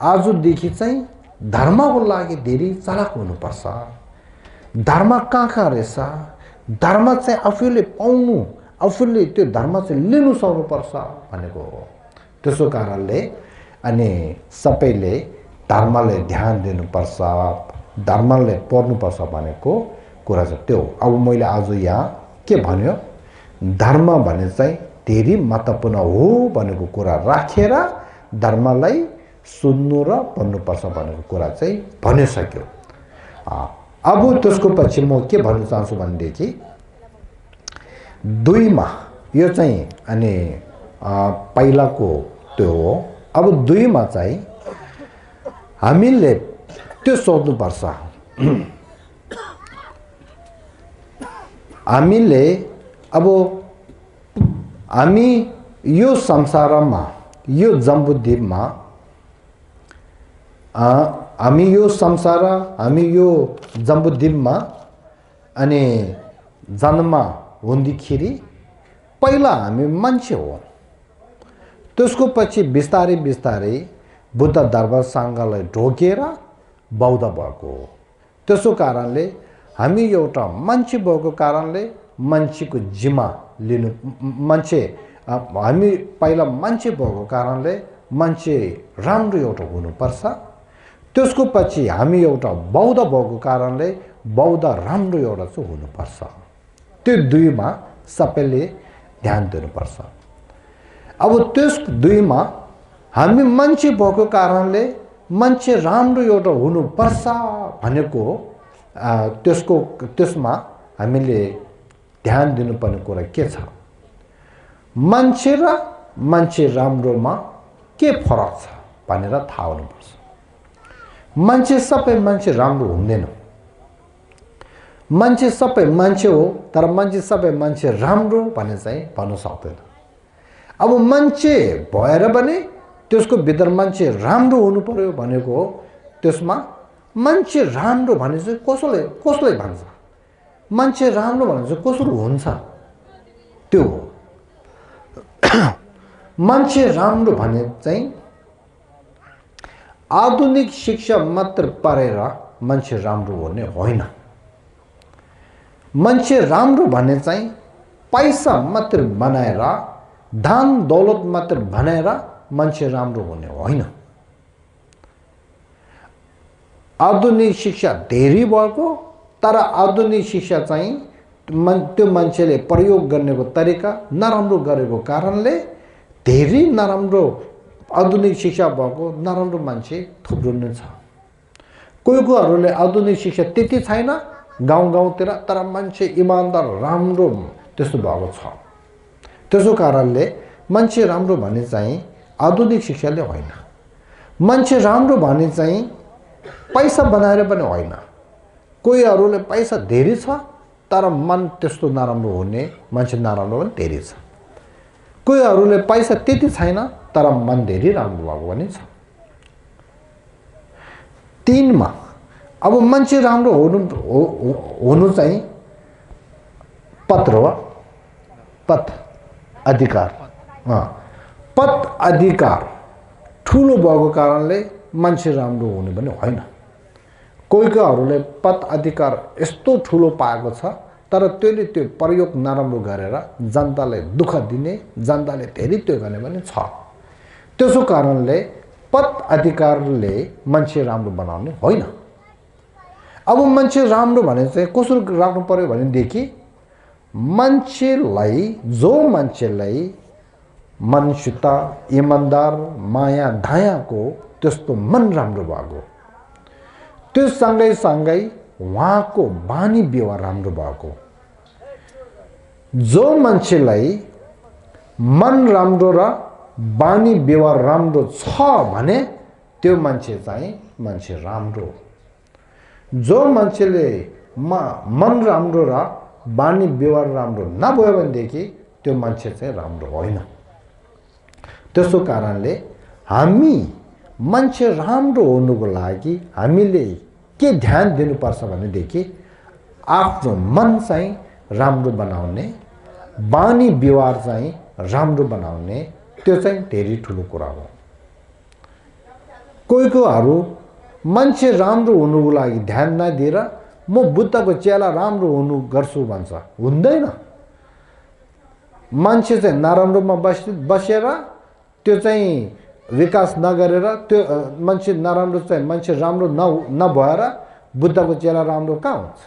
आजदेखि चाहिँ धर्मको लागि धेरै चलाक हुनुपर्छ धर्म कहाँ रहेछ धर्म चाहिँ आफूले पाउनु आफूले त्यो धर्म चाहिँ लिनु सक्नुपर्छ भनेको हो त्यसो कारणले अनि सबैले धर्मले ध्यान दिनुपर्छ धर्मले पढ्नुपर्छ भनेको कुरा चाहिँ त्यो अब मैले आज यहाँ के भन्यो धर्म भने चाहिँ धेरै महत्त्वपूर्ण हो भनेको कुरा राखेर धर्मलाई सुन्नु र पढ्नुपर्छ भनेको कुरा चाहिँ भनिसक्यो अब त्यसको पछि म के भन्न चाहन्छु भनेदेखि दुईमा यो चाहिँ अनि पहिलाको त्यो हो अब दुईमा चाहिँ हामीले त्यो सोध्नुपर्छ हामीले अब हामी यो संसारमा यो जम्बुद्वीपमा हामी यो संसार हामी यो जम्बुद्वीपमा अनि जन्म हुँदाखेरि पहिला हामी मान्छे हो त्यसको पछि बिस्तारै बिस्तारै बुद्ध धर्मसँगलाई ढोकेर बौद्ध भएको हो त्यसो कारणले हामी एउटा मान्छे भएको कारणले मान्छेको जिम्मा लिनु मान्छे हामी पहिला मान्छे भएको कारणले मान्छे राम्रो एउटा हुनुपर्छ त्यसको पछि हामी एउटा बौद्ध भएको कारणले बौद्ध राम्रो एउटा चाहिँ हुनुपर्छ त्यो दुईमा सबैले ध्यान दिनुपर्छ अब त्यस दुईमा हामी मान्छे भएको कारणले मान्छे राम्रो एउटा हुनुपर्छ भनेको त्यसमा हामीले ध्यान दिनुपर्ने कुरा के छ मान्छे र मान्छे राम्रोमा के फरक छ भनेर थाहा हुनुपर्छ मान्छे सबै मान्छे राम्रो हुँदैन मान्छे सबै मान्छे हो तर मान्छे सबै मान्छे राम्रो भने चाहिँ भन्न सक्दैन अब मान्छे भएर पनि त्यसको भित्र मान्छे राम्रो हुनु पर्यो भनेको हो त्यसमा मान्छे राम्रो भने चाहिँ कसले भन्छ मान्छे राम्रो भने चाहिँ कसरी हुन्छ त्यो हो मान्छे राम्रो भने चाहिँ आधुनिक शिक्षा मात्र पढेर मान्छे राम्रो हुने होइन मान्छे राम्रो भने चाहिँ पैसा मात्र बनाएर धन दौलत मात्र बनाएर मान्छे राम्रो हुने होइन आधुनिक शिक्षा धेरै भएको तर आधुनिक शिक्षा चाहिँ त्यो मान्छेले प्रयोग गर्नेको तरिका नराम्रो गरेको कारणले धेरै नराम्रो आधुनिक शिक्षा भएको नराम्रो मान्छे थुप्रो नै छ कोहीकोहरूले आधुनिक शिक्षा त्यति छैन गाउँतिर तर मान्छे इमानदार राम्रो त्यस्तो भएको छ त्यसो कारणले मान्छे राम्रो भने चाहिँ आधुनिक शिक्षाले होइन मान्छे राम्रो भने चाहिँ पैसा बनाएर पनि होइन कोहीहरूले पैसा धेरै छ तर मन त्यस्तो नराम्रो हुने मान्छे नराम्रो पनि धेरै छ कोहीहरूले पैसा त्यति छैन तर मन धेरै राम्रो भएको पनि छ तीनमा अब मान्छे राम्रो हुनु चाहिँ पथ अधिकार ठुलो भएको कारणले मान्छे राम्रो हुने पनि होइन कोहीकोहरूले पद अधिकार यस्तो ठुलो पाएको छ तर त्यसले त्यो प्रयोग नराम्रो गरेर जनतालाई दुःख दिने जनताले धेरै त्यो गर्ने पनि छ त्यसो कारणले पद अधिकारले मान्छे राम्रो बनाउने होइन अब मान्छे राम्रो भने चाहिँ कसरी राख्नु पर्यो भनेदेखि मान्छेलाई मन शुद्ध इमानदार माया दयाको त्यस्तो मन राम्रो भएको त्यो सँगै उहाँको बानी व्यवहार राम्रो भएको जो मान्छेलाई मन राम्रो र बानी व्यवहार राम्रो छ भने त्यो मान्छे चाहिँ मान्छे राम्रो जो मान्छेले मन राम्रो र बानी व्यवहार राम्रो नभयो भनेदेखि त्यो मान्छे चाहिँ राम्रो होइन त्यसो कारणले हामी मान्छे राम्रो हुनुको लागि हामीले के ध्यान दिनुपर्छ भनेदेखि आफ्नो मन चाहिँ राम्रो बनाउने बानी व्यवहार चाहिँ राम्रो बनाउने त्यो चाहिँ धेरै ठुलो कुरा हो कोहीकोहरू मान्छे राम्रो हुनुको लागि ध्यान नदिएर म बुद्धको चेला राम्रो हुनु गर्छु भन्छ हुँदैन मान्छे चाहिँ नराम्रोमा बसेर त्यो चाहिँ विकास नगरेर त्यो मान्छे नराम्रो चाहिँ मान्छे राम्रो नभएर बुद्धको चेला राम्रो कहाँ हुन्छ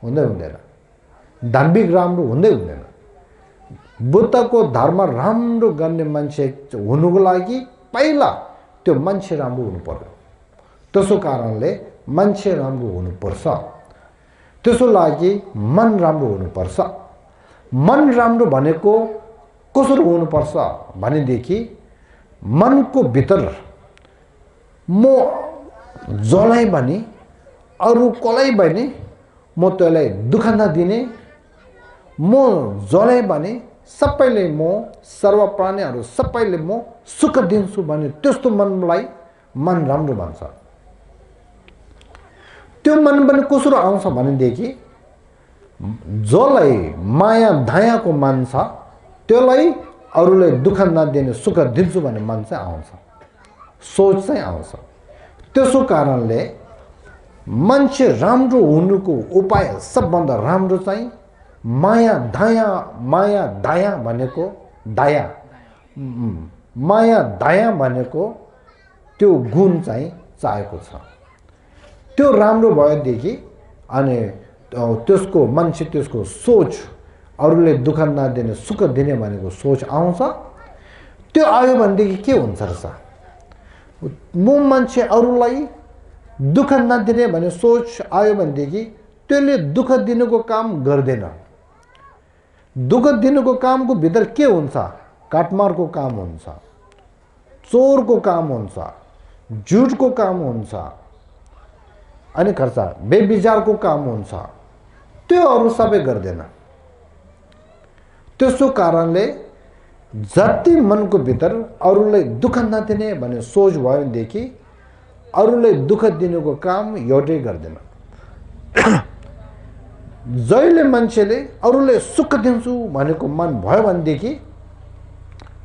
हुँदैन धार्मिक राम्रो हुँदैन बुद्धको धर्म राम्रो गर्ने मान्छे हुनुको लागि पहिला त्यो मान्छे राम्रो हुनु पर्यो त्यसो कारणले मान्छे राम्रो हुनुपर्छ त्यसो लागि मन राम्रो हुनुपर्छ मन राम्रो भनेको कसरी हुनुपर्छ भनेदेखि मनको भित्र म जसलाई पनि अरू कसलाई पनि म त्यसलाई दुःख नदिने म जसलाई पनि सबैले म सर्व प्राणीहरू सबैले म सुख दिन्छु भने त्यस्तो मनलाई मन राम्रो भन्छ त्यो मन पनि कसरी आउँछ भनेदेखि जसलाई माया दयाको मन छ त्यसलाई अरूले दुःख नदिने सुख दिन्छु भन्ने मन चाहिँ आउँछ सोच चाहिँ आउँछ त्यसो कारणले मान्छे राम्रो हुनुको उपाय सबभन्दा राम्रो चाहिँ माया दया भनेको दया माया दया भनेको त्यो गुण चाहिँ चाहिएको छ त्यो राम्रो भएदेखि अनि त्यसको मान्छे त्यसको सोच अरूले दुःख नदिने सुख दिने भनेको सोच आउँछ त्यो आयो भनेदेखि के हुन्छ रहेछ म मान्छे अरूलाई दुःख नदिने भन्ने सोच आयो भनेदेखि त्यसले दुःख दिनुको काम गर्दैन दुःख दिनुको कामको भित्र के हुन्छ काटमारको काम हुन्छ चोरको काम हुन्छ झुटको काम हुन्छ अनि खर्च बेविचारको काम हुन्छ त्यो अरू सबै गर्दैन त्यसो कारणले जति मनको भित्र अरूलाई दुःख नदिने भन्ने सोच भयो भनेदेखि अरूलाई दुःख दिनुको काम एउटै गर्दैन जहिले मान्छेले अरूलाई सुख दिन्छु भनेको मन भयो भनेदेखि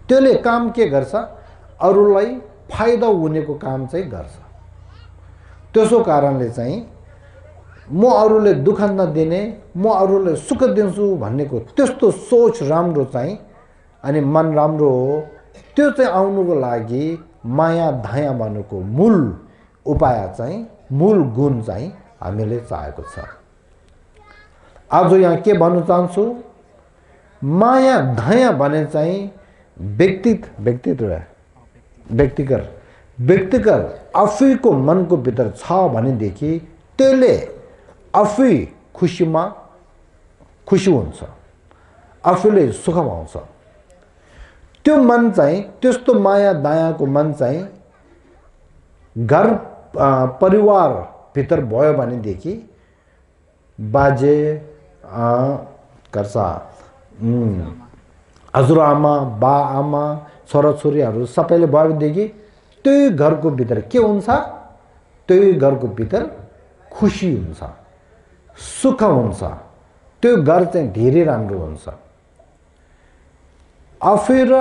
त्यसले काम के गर्छ अरूलाई फाइदा हुनेको काम चाहिँ गर्छ त्यसो कारणले चाहिँ म अरूले दुःख नदिने म अरूलाई सुख दिन्छु भन्नेको त्यस्तो सोच राम्रो चाहिँ अनि मन राम्रो हो त्यो चाहिँ आउनुको लागि माया दया भनेको मूल उपाय चाहिँ मूल गुण चाहिँ हामीले चाहेको छ आज यहाँ के भन्न चाहन्छु माया दया भने चाहिँ व्यक्तिगत आफैको मनको भित्र छ भनेदेखि त्यसले आफै खुसी हुन्छ आफूले सुख पाउँछ त्यो मन चाहिँ त्यस्तो माया दयाको मन चाहिँ घर परिवार भित्र भयो भनेदेखि बाजे कर्सा हजुरआमा बा आमा छोराछोरीहरू सबैले भयो भनेदेखि त्यही घरको भित्र के हुन्छ त्यही घरको भित्र खुसी हुन्छ सुख हुन्छ त्यो घर चाहिँ धेरै राम्रो हुन्छ आफै र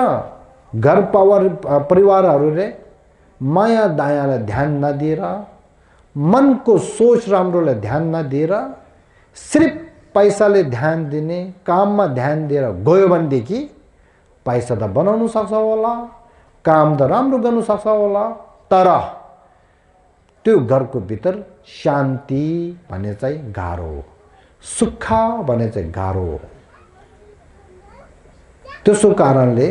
घर परिवारहरूले माया दयालाई ध्यान नदिएर मनको सोच राम्रोलाई ध्यान नदिएर सिर्फ पैसाले ध्यान दिने काममा ध्यान दिएर गयो भनेदेखि पैसा त बनाउन सक्छ होला काम त राम्रो गर्न सक्छ होला तर त्यो घरको भित्र शान्ति भन्ने चाहिँ गाह्रो हो सुख भन्ने चाहिँ गाह्रो हो त्यसो कारणले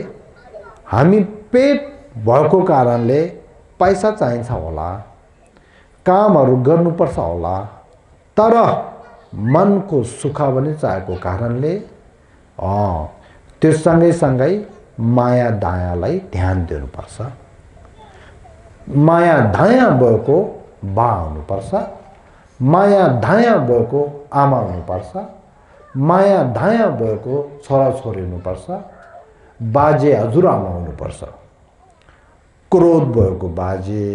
हामी पेट भएको कारणले पैसा चाहिन्छ होला, कामहरू गर्नुपर्छ होला, तर मनको सुख पनि चाहेको कारणले त्यो सँगै माया दायालाई ध्यान दिनुपर्छ। माया दाया भएको बा हुनुपर्छ, माया दाया भएको आमा हुनुपर्छ, माया दाया भएको छोराछोरी हुनुपर्छ, बाजे हजुरआमा हुनुपर्छ। क्रोध भएको बाजे,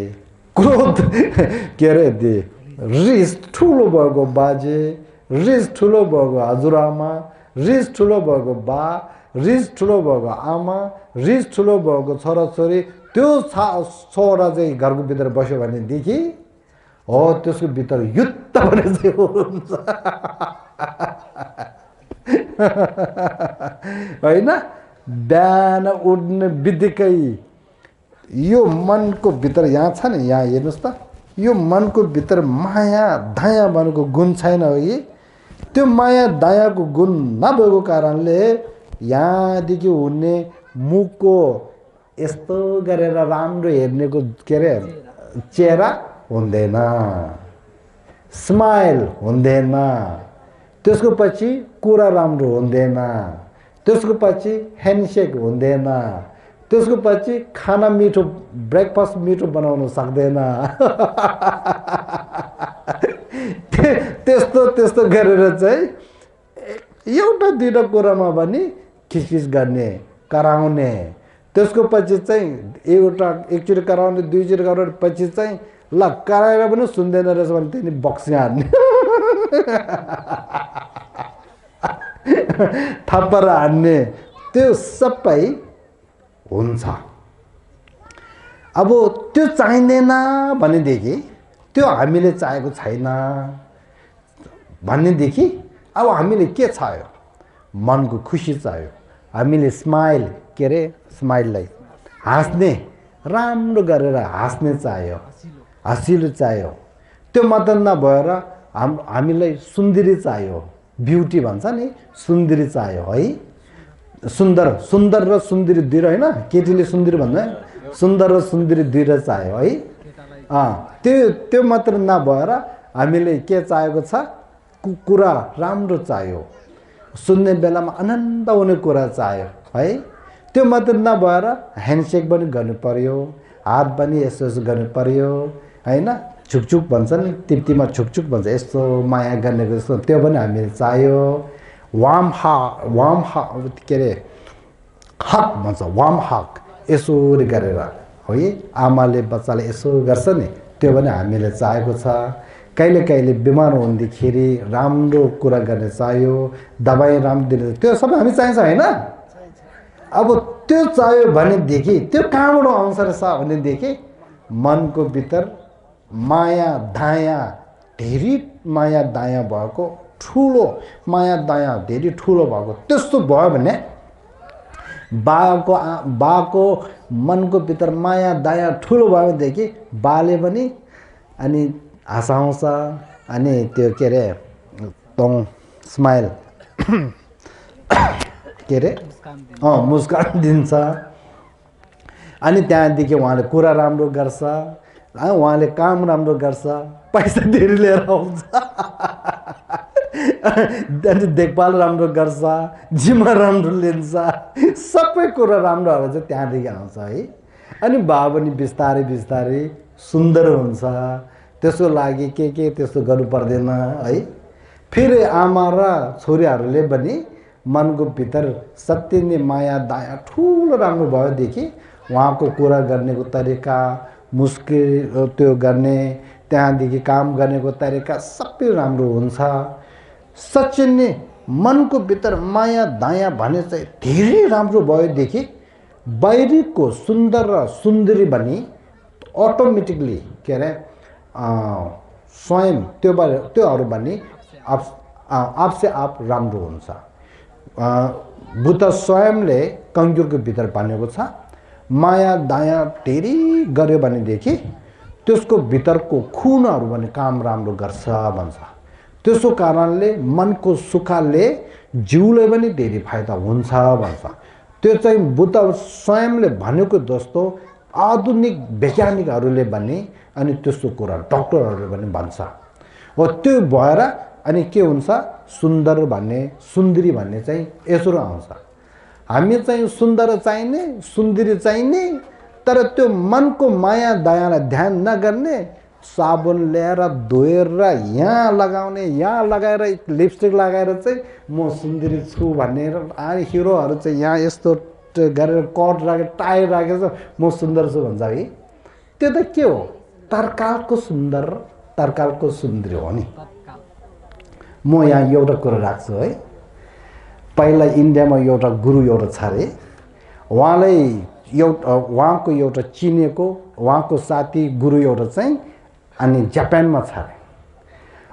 क्रोध के अरे रिस ठुलो भएको बाजे, रिस ठुलो भएको हजुरआमा, रिस ठुलो भएको बा, रिस ठुलो भएको आमा, रिस ठुलो भएको छोराछोरी, त्यो छोरा चाहिँ घरको भित्र बस्यो भनेदेखि हो त्यसको भित्र युद्ध भने चाहिँ हुन्छ होइन। बिहान उठ्ने बित्तिकै यो मनको भित्र यहाँ छ नि, यहाँ हेर्नुहोस् त, यो मनको भित्र माया दया भनेको गुण छैन हो कि? त्यो माया दयाको गुण नभएको कारणले यहाँदेखि हुने मुखको यस्तो गरेर राम्रो हेर्नेको के अरे चेहरा हुँदैन, स्माइल हुँदैन, त्यसको पछि कुरा राम्रो हुँदैन, त्यसको पछि ह्यान्डसेक हुँदैन, त्यसको पछि खाना मिठो ब्रेकफास्ट मिठो बनाउन सक्दैन। त्यस्तो गरेर चाहिँ एउटा दुईवटा कुरामा पनि खिचखिच गर्ने कराउने, त्यसको पछि चाहिँ एकचोटि कराउने दुईचोटि कराउने पछि चाहिँ ल कराएर पनि सुन्दैन रहेछ भने त्यही बक्सी हान्ने थप्पर हान्ने, त्यो सबै हुन्छ। अब त्यो चाहिँदैन भनेदेखि, त्यो हामीले चाहेको छैन भनेदेखि अब हामीले के चाहियो? मनको खुसी चाहियो। हामीले स्माइल के अरे स्माइललाई हाँस्ने, राम्रो गरेर हाँस्ने चाहियो, हँसिलो चाहियो। त्यो मात्र नभएर हामीलाई सुन्दरी चाहियो, ब्युटी भन्छ नि, सुन्दरी चाहियो है। सुन्दर र सुन्दरी दुई होइन, केटीले सुन्दरी भन्दैन, सुन्दर र सुन्दरी दुई चाहियो है। त्यो मात्र नभएर हामीले के चाहिएको छ? कुरा राम्रो चाहियो, सुन्ने बेलामा आनन्द हुने कुरा चाहियो है। त्यो मात्र नभएर ह्यान्डसेक पनि गर्नु पर्यो, हात पनि यसो गर्नु पर्यो होइन। छुकछुक भन्छ नि, तिप्तीमा छुकछुक भन्छ, यस्तो माया गर्नेको जस्तो त्यो पनि हामीले चाहियो। वार्म के अरे हक भन्छ, वार्म हक यसो गरेर है, आमाले बच्चाले यसो गर्छ नि, त्यो पनि हामीले चाहेको छ। कहिले कहिले बिमार हुँदाखेरि राम्रो कुरा गर्ने चाहियो, दबाई राम्रो दिने, त्यो सबै हामी चाहिन्छ होइन। अब त्यो चाहियो भनेदेखि त्यो कहाँबाट आउँछ रहेछ भनेदेखि मनको भित्र माया दया, धेरै माया दया भएको, ठुलो माया दया धेरै ठुलो भएको, त्यस्तो भयो भने बाको मनको भित्र माया दया ठुलो भयो भनेदेखि बाले पनि अनि हँसाउँछ, अनि त्यो के अरे स्माइल के अरे मुस्कान दिन्छ। अनि त्यहाँदेखि उहाँले कुरा राम्रो गर्छ, उहाँले काम राम्रो गर्छ, पैसा धेरै लिएर आउँछ, अनि देखभाल राम्रो गर्छ, जिम्मा राम्रो लिन्छ, सबै कुरा राम्रोहरू चाहिँ त्यहाँदेखि आउँछ है। अनि बा पनि बिस्तारै बिस्तारै सुन्दर हुन्छ, त्यसको लागि के त्यस्तो गर्नु पर्दैन है। फेरि आमा र छोरीहरूले पनि मनको भित्र सत्य नै माया दया ठुलो राम्रो भएदेखि उहाँको कुरा गर्नेको तरिका, मुस्किल त्यो गर्ने, त्यहाँदेखि काम गर्नेको तरिका सबै राम्रो हुन्छ। साँच्चै नै मनको भित्र माया दया भने चाहिँ धेरै राम्रो भएदेखि बाहिरको सुन्दर र सुन्दरी पनि अटोमेटिकली के अरे स्वयं त्योहरू पनि आपसे आप राम्रो हुन्छ। बुद्ध स्वयंले कङ्जुरको भित्र भनेको छ, माया दया धेरै गर्यो भनेदेखि त्यसको भित्रको खुनहरू पनि काम राम्रो गर्छ भन्छ। त्यसो कारणले मनको सुखले जिउलाई पनि धेरै फाइदा हुन्छ भन्छ। त्यो चाहिँ बुद्ध स्वयंले भनेको जस्तो आधुनिक वैज्ञानिकहरूले भने अनि त्यस्तो कुरा डाक्टरहरूले पनि भन्छ हो त्यो भएर अनि के हुन्छ सुन्दर भन्ने सुन्दरी भन्ने चाहिँ यसो आउँछ हामी चाहिँ सुन्दर चाहिने सुन्दरी चाहिने तर त्यो मनको माया दयालाई ध्यान नगर्ने साबुन ल्याएर धोएर यहाँ लगाउने यहाँ लगाएर लिपस्टिक लगाएर चाहिँ म सुन्दरी छु भनेर अनि हिरोहरू चाहिँ यहाँ यस्तो गरेर कट राखेर टाई राखेर म सुन्दर छु भन्छ है त्यो त के हो तर्कालको सुन्दर तर्कालको सुन्दरी हो नि म यहाँ एउटा कुरा राख्छु है पहिला इन्डियामा एउटा गुरु एउटा छ अरे उहाँलाई उहाँको एउटा चिनेको उहाँको साथी गुरु एउटा चाहिँ अनि जापानमा छ अरे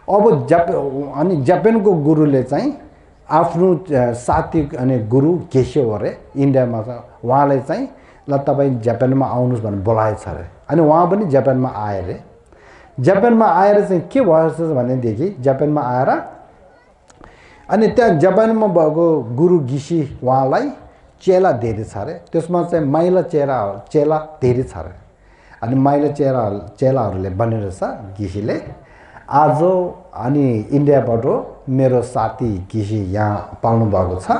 अब अनि जापानको गुरुले चाहिँ आफ्नो साथी अनि गुरु केस्यो अरे इन्डियामा छ उहाँले चाहिँ ल तपाईँ जापानमा आउनुहोस् भनेर बोलाएछ अरे अनि उहाँ पनि जापानमा आए अरे जापानमा आएर चाहिँ के भएछ भनेदेखि जापानमा आएर अनि त्यहाँ जापानमा भएको गुरु गिसी उहाँलाई चेला धेरै छ अरे त्यसमा चाहिँ माइला चेला धेरै छ अरे अनि माइला चेलाहरूले भनेर छ गिसीले आज अनि इन्डियाबाट मेरो साथी गिसी यहाँ पाल्नु भएको छ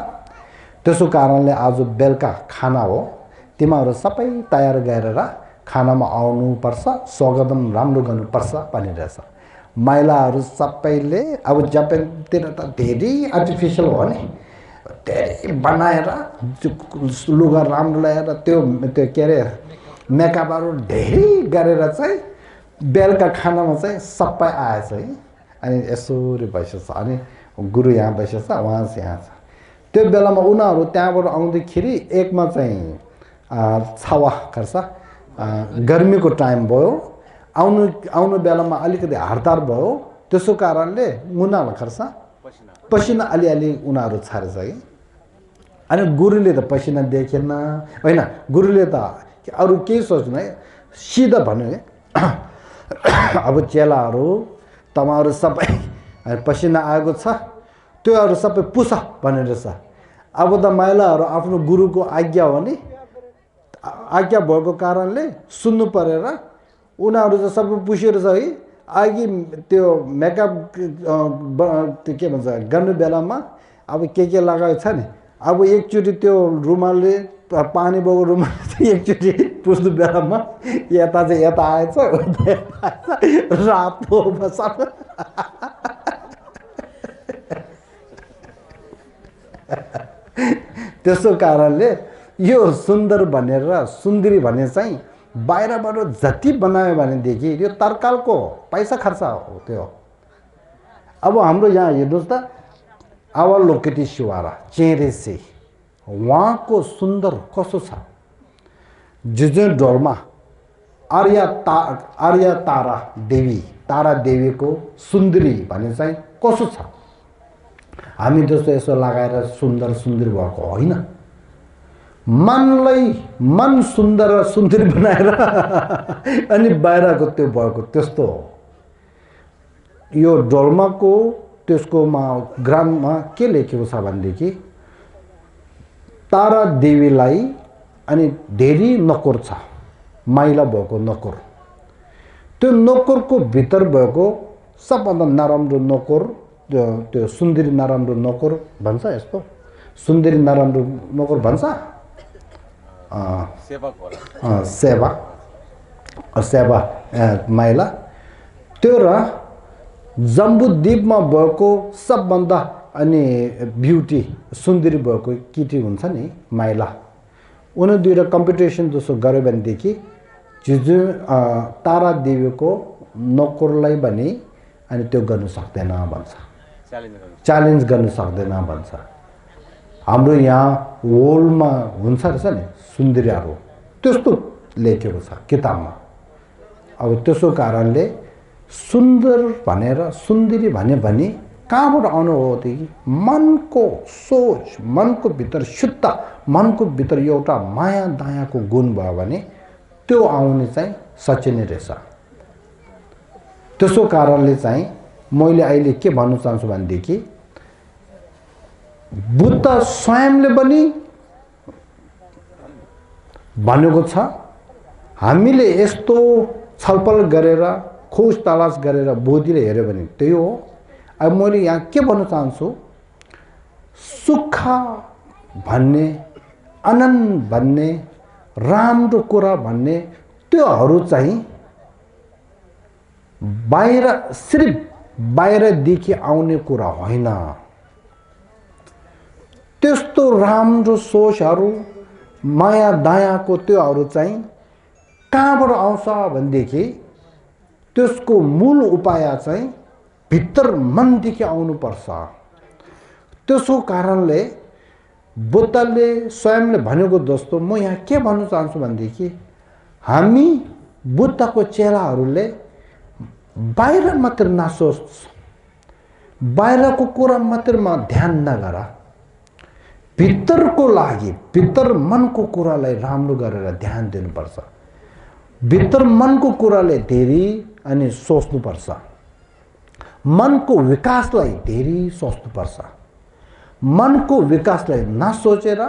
त्यसो कारणले आज बेलुका खाना हो तिमीहरू सबै तयार गरेर खानामा आउनुपर्छ स्वागतम राम्रो गर्नुपर्छ भनिरहेछ महिलाहरू सबैले अब जापानतिर त धेरै आर्टिफिसियल हो नि धेरै बनाएर लुगा राम्रो ल्याएर त्यो के अरे मेकअपहरू धेरै गरेर चाहिँ बेलुका खानामा चाहिँ सबै आएछ है अनि यसरी बसेछ अनि गुरु यहाँ बसेछ उहाँ चाहिँ यहाँ छ त्यो बेलामा उनीहरू त्यहाँबाट आउँदाखेरि एकमा चाहिँ छावा गर्छ गर्मीको टाइम भयो आउनु बेलामा अलिकति हडताल भयो त्यसो कारणले उनीहरू खर्छ पसिना अलिअलि उनीहरू छारेछ है अनि गुरुले त पसिना देखेन होइन गुरुले त अरू केही सोच्नु है सिधा भन्यो अब चेलाहरू तपाईँहरू सबै पसिना आएको छ त्योहरू सबै पुछ भनेर छ अब त महिलाहरू आफ्नो गुरुको आज्ञा हो नि आज्ञा भएको कारणले सुन्नु परेर उनीहरू चाहिँ सबै पुसेर छ है अघि त्यो मेकअप के भन्छ गर्नु बेलामा अब के लगाएको छ नि अब एकचोटि त्यो रुमालले पानी भएको रुमाल चाहिँ एकचोटि पुस्नु बेलामा यता चाहिँ यता आएछ रातो बस त्यसो कारणले यो सुन्दर भनेर सुन्दरी भने चाहिँ बाहिरबाट जति बनायो भनेदेखि यो तर्कालको पैसा खर्च हो त्यो अब हाम्रो यहाँ हेर्नुहोस् त अवलोकितेश्वरा चेरेसे उहाँको सुन्दर कसो छ जुजे डोलमा आर्य तारा देवीको सुन्दरी भने चाहिँ कसो छ हामी जस्तो यसो लगाएर सुन्दर सुन्दरी भएको होइन मनलाई मन सुन्दर र सुन्दरी बनाएर अनि बाहिरको त्यो भएको त्यस्तो हो यो डोल्माको त्यसको ग्राममा के लेखेको छ भनेदेखि तारा देवीलाई अनि धेरै नोकर छ माइला भएको नोकर त्यो नोकरको भित्र भएको सबभन्दा नराम्रो नोकर त्यो सुन्दरी नराम्रो नोकर भन्छ यस्तो सुन्दरी नराम्रो नोकर भन्छ सेवा माइला त्यो र जम्बुद्वीपमा भएको सबभन्दा अनि ब्युटी सुन्दरी भएको केटी हुन्छ नि माइला उनीहरू दुईवटा कम्पिटिसन जस्तो गऱ्यो भनेदेखि जुन तारा देवीको नोकरलाई भने अनि त्यो गर्नु सक्दैन भन्छ च्यालेन्ज गर्नु सक्दैन भन्छ हाम्रो यहाँ वर्ल्डमा हुन्छ रहेछ नि सुन्दरीहरू त्यस्तो लेखेको छ किताबमा अब त्यसो कारणले सुन्दर भनेर सुन्दरी भने कहाँबाट आउनु हो देखि मनको सोच मनको भित्र शुद्ध मनको भित्र एउटा माया दयाको गुण भयो भने त्यो आउने चाहिँ सचिने रहेछ त्यसो कारणले चाहिँ मैले अहिले के भन्न चाहन्छु भनेदेखि बुद्ध स्वयंले पनि भनेको छ। हामीले यस्तो छलफल गरेर खोज तलास गरेर बोधीले हेर्यो भने त्यही हो। अब मैले यहाँ के भन्न चाहन्छु, सुख भन्ने, आनन्द भन्ने, राम्रो कुरा भन्ने त्योहरू चाहिँ बाहिर सिर्फ बाहिरदेखि आउने कुरा होइन। त्यस्तो राम्रो सोचहरू माया दयाको त्योहरू चाहिँ कहाँबाट आउँछ भनेदेखि त्यसको मूल उपाय चाहिँ भित्र मनदेखि आउनुपर्छ। त्यसको कारणले बुद्धले स्वयंले भनेको जस्तो म यहाँ के भन्न चाहन्छु भनेदेखि हामी बुद्धको चेलाहरूले बाहिर मात्र नसोच, बाहिरको कुरा मात्रमा ध्यान नगर, भित्रको लागि भित्र मनको कुरालाई राम्रो गरेर ध्यान दिनुपर्छ। भित्र मनको कुराले धेरै अनि सोच्नुपर्छ, मनको विकासलाई धेरै सोच्नुपर्छ। मनको विकासलाई नसोचेर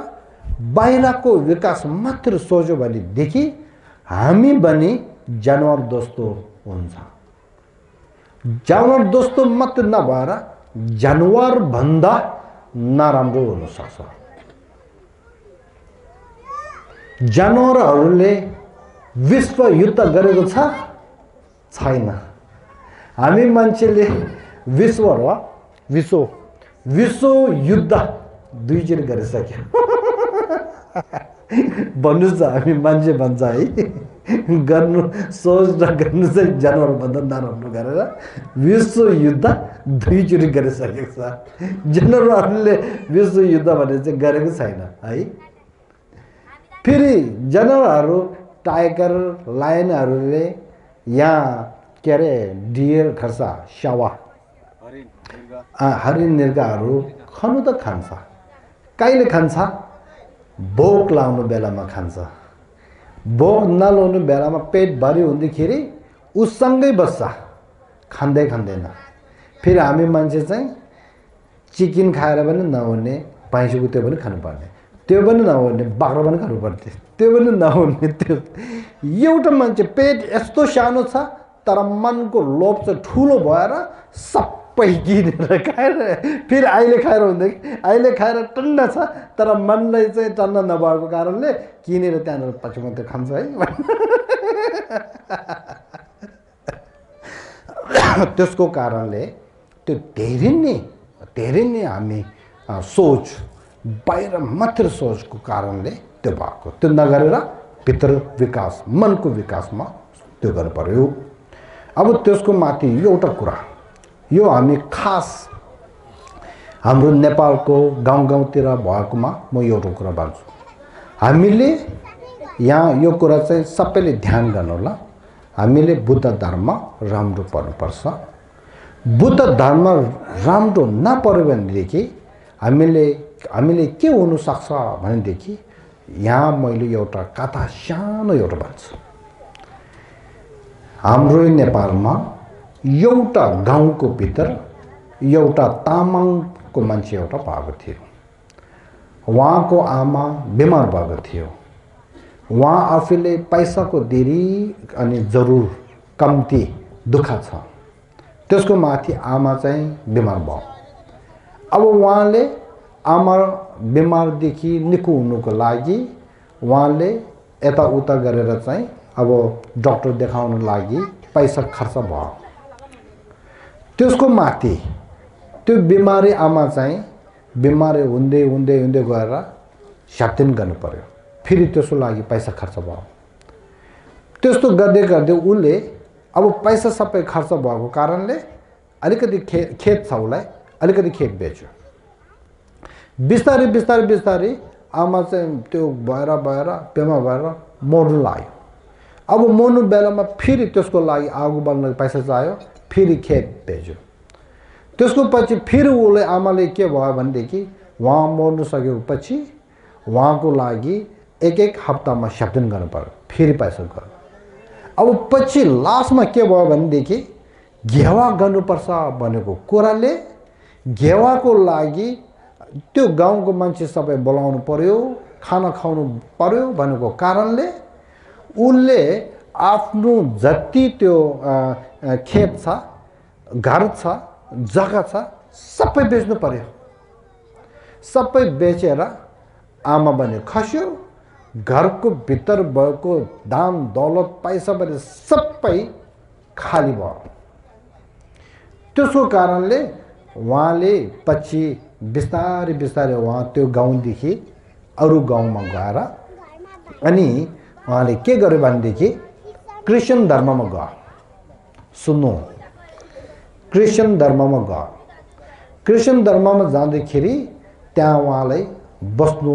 बाहिरको विकास मात्र सोच्यो भनेदेखि हामी पनि जानवर जस्तो हुन्छ। जानवर जस्तो मात्र नभएर जानवर भन्दा नराम्रो हुन सक्छ। जानवरहरूले विश्व युद्ध गरेको छ छैन? हामी मान्छेले विश्व युद्ध दुईचोटि गरिसक्यो भन्नु छ। हामी मान्छे भन्छ है, गर्नु सोच र गर्नु चाहिँ जानवरभन्दा नराम्रो गरेर विश्व युद्ध दुईचोटि गरिसकेको छ। जानवरहरूले विश्व युद्ध भने चाहिँ गरेको छैन है। फेरि जानवरहरू टाइगर लायनहरूले यहाँ के अरे डियर खर्छ, स्यावा, हरिण मृगहरू खानु त खान्छ। कहिले खान्छ? भोक लाउनु बेलामा खान्छ। भोक नलाउनु बेलामा पेट भरि हुँदाखेरि उसँगै बस्छ, खाँदै खाँदैन। फेरि हामी मान्छे चाहिँ चिकन खाएर पनि नहुने, भैँसीको त्यो पनि खानुपर्ने, त्यो पनि नहुने बाख्रा पनि खानुपर्ने, त्यो पनि नहुने। त्यो एउटा मान्छे पेट यस्तो सानो छ तर मनको लोभ चाहिँ ठुलो भएर सबै किनेर खाएर, फेरि अहिले खाएर हुँदैन, अहिले खाएर टन्न छ तर मनलाई चाहिँ टन्न नभएको कारणले किनेर त्यहाँनिर पछि मात्रै खान्छ है। त्यसको कारणले त्यो धेरै नै हामी सोच बाहिर मात्र सोचको कारणले त्यो भएको। त्यो नगरेर भित्र विकास, मनको विकासमा त्यो गर्नु पर्यो। अब त्यसको माथि एउटा कुरा, यो हामी खास हाम्रो नेपालको गाउँतिर भएकोमा म एउटा कुरा भन्छु। हामीले यहाँ यो कुरा चाहिँ सबैले ध्यान गर्नु होला। हामीले बुद्ध धर्म राम्रो पढ्नुपर्छ। बुद्ध धर्म राम्रो नपढ्यो भनेदेखि हामीले के हुनसक्छ भनेदेखि, यहाँ मैले एउटा कथा सानो एउटा भन्छु। हाम्रो नेपालमा एउटा गाउँको भित्र एउटा तामाङको मान्छे एउटा भएको थियो। उहाँको आमा बिमार भएको थियो। उहाँ आफूले पैसाको धेरै अनि जरुर कम्ती दुःख छ। त्यसको माथि आमा चाहिँ बिमार भयो। अब उहाँले आमा बिमारदेखि निको हुनुको लागि उहाँले यताउता गरेर चाहिँ अब डक्टर देखाउन लागि पैसा खर्च भयो। त्यसको माथि त्यो बिमारी आमा चाहिँ बिमारी हुँदै गएर स्याप्टिन गर्नु पर्यो। फेरि त्यसको लागि पैसा खर्च भयो। त्यस्तो गर्दै उसले अब पैसा सबै खर्च भएको कारणले अलिकति खेत छ, उसलाई अलिकति खेत बेच्यो। बिस्तारै आमा चाहिँ त्यो भएर बेमार भएर मर्नु लाग्यो। अब मर्नु बेलामा फेरि त्यसको लागि आगो बाल्न पैसा चाहियो, फेरि खेत बेच्यो। त्यसको पछि फेरि उसले आमाले के भयो भनेदेखि उहाँ मर्नु सकेपछि उहाँको लागि एक हप्तामा स्याप्टिन गर्नु पर्यो, फेरि पैसा गर्नु। अब पछि लास्टमा के भयो भनेदेखि घेवा गर्नुपर्छ भनेको कुराले घेवाको लागि त्यो गाउँको मान्छे सबै बोलाउनु पर्यो। खाना खानु पर्यो भनेको कारणले उसले आफ्नो जति त्यो खेत छ घर छ जग्गा छ सबै बेच्नु पर्यो सबै बेचेर आमा भने खस्यो घरको भित्र भएको दाम दौलत पैसा पनि सबै खाली भयो त्यसको कारणले उहाँले पछि बिस्तारै बिस्तारै उहाँ त्यो गाउँदेखि अरू गाउँमा गएर अनि उहाँले के गर्यो भनेदेखि क्रिस्चियन धर्ममा गयो सुन्नु क्रिस्चियन धर्ममा गयो क्रिस्चियन धर्ममा जाँदाखेरि त्यहाँ उहाँलाई बस्नु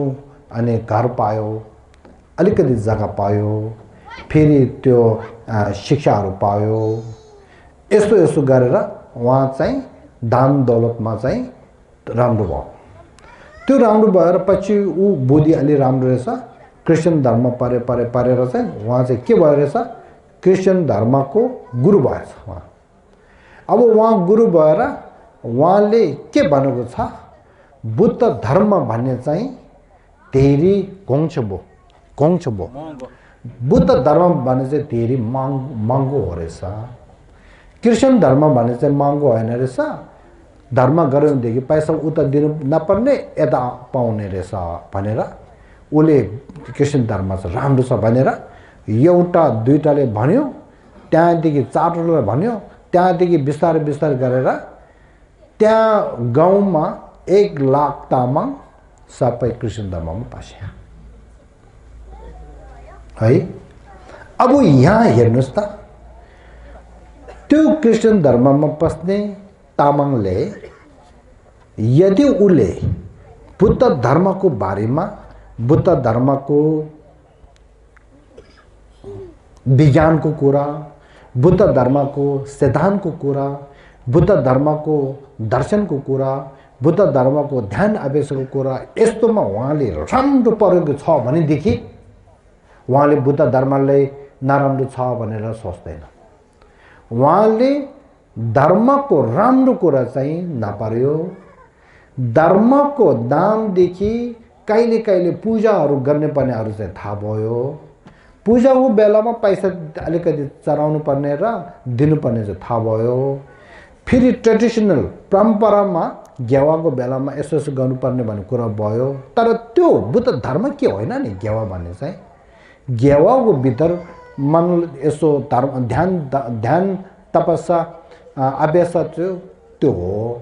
अनि घर पायो अलिकति जग्गा पायो फेरि त्यो शिक्षाहरू पायो यस्तो यस्तो गरेर उहाँ चाहिँ दान दौलतमा चाहिँ राम्रो भयो त्यो राम्रो भएर पछि ऊ बुद्धि अलि राम्रो रहेछ क्रिस्चियन धर्म परेर चाहिँ उहाँ चाहिँ के भयो रहेछ क्रिस्चियन धर्मको गुरु भएछ उहाँ अब उहाँ गुरु भएर उहाँले के भनेको छ बुद्ध धर्म भन्ने चाहिँ धेरै गोङ्छ भो बुद्ध धर्म भन्ने चाहिँ धेरै महँगो हो रहेछ क्रिस्चियन धर्म भन्ने चाहिँ महँगो होइन रहेछ धर्म गऱ्यो भनेदेखि पैसा उता दिनु नपर्ने यता पाउने रहेछ भनेर उसले क्रिस्चियन धर्म चाहिँ राम्रो छ भनेर एउटा दुईटाले भन्यो त्यहाँदेखि चारवटाले भन्यो त्यहाँदेखि बिस्तारै बिस्तारै गरेर त्यहाँ गाउँमा 1 लाख तामाङ सबै क्रिस्चियन धर्ममा पसे है अब यहाँ हेर्नुस् त त्यो क्रिस्चियन धर्ममा पस्ने तामाङले यदि उसले बुद्ध धर्मको बारेमा बुद्ध धर्मको विज्ञानको कुरा बुद्ध धर्मको सिद्धान्तको कुरा बुद्ध धर्मको दर्शनको कुरा बुद्ध धर्मको ध्यान अभ्यासको कुरा यस्तोमा उहाँले राम्रो परेको छ भनेदेखि उहाँले बुद्ध धर्मलाई नराम्रो छ भनेर सोच्दैन उहाँले धर्मको राम्रो कुरा चाहिँ नपर्यो धर्मको नामदेखि कहिले कहिले पूजाहरू गर्ने पर्नेहरू चाहिँ थाहा भयो पूजाको बेलामा पैसा अलिकति चढाउनु पर्ने र दिनुपर्ने चाहिँ थाहा भयो फेरि ट्रेडिसनल परम्परामा गेवाको बेलामा यसो यसो गर्नुपर्ने भन्ने कुरा भयो तर त्यो बुद्ध धर्म के होइन नि गेवा भन्ने चाहिँ गेवाको भित्र मन यसो धर्म ध्यान तपस्या अभ्यास त्यो हो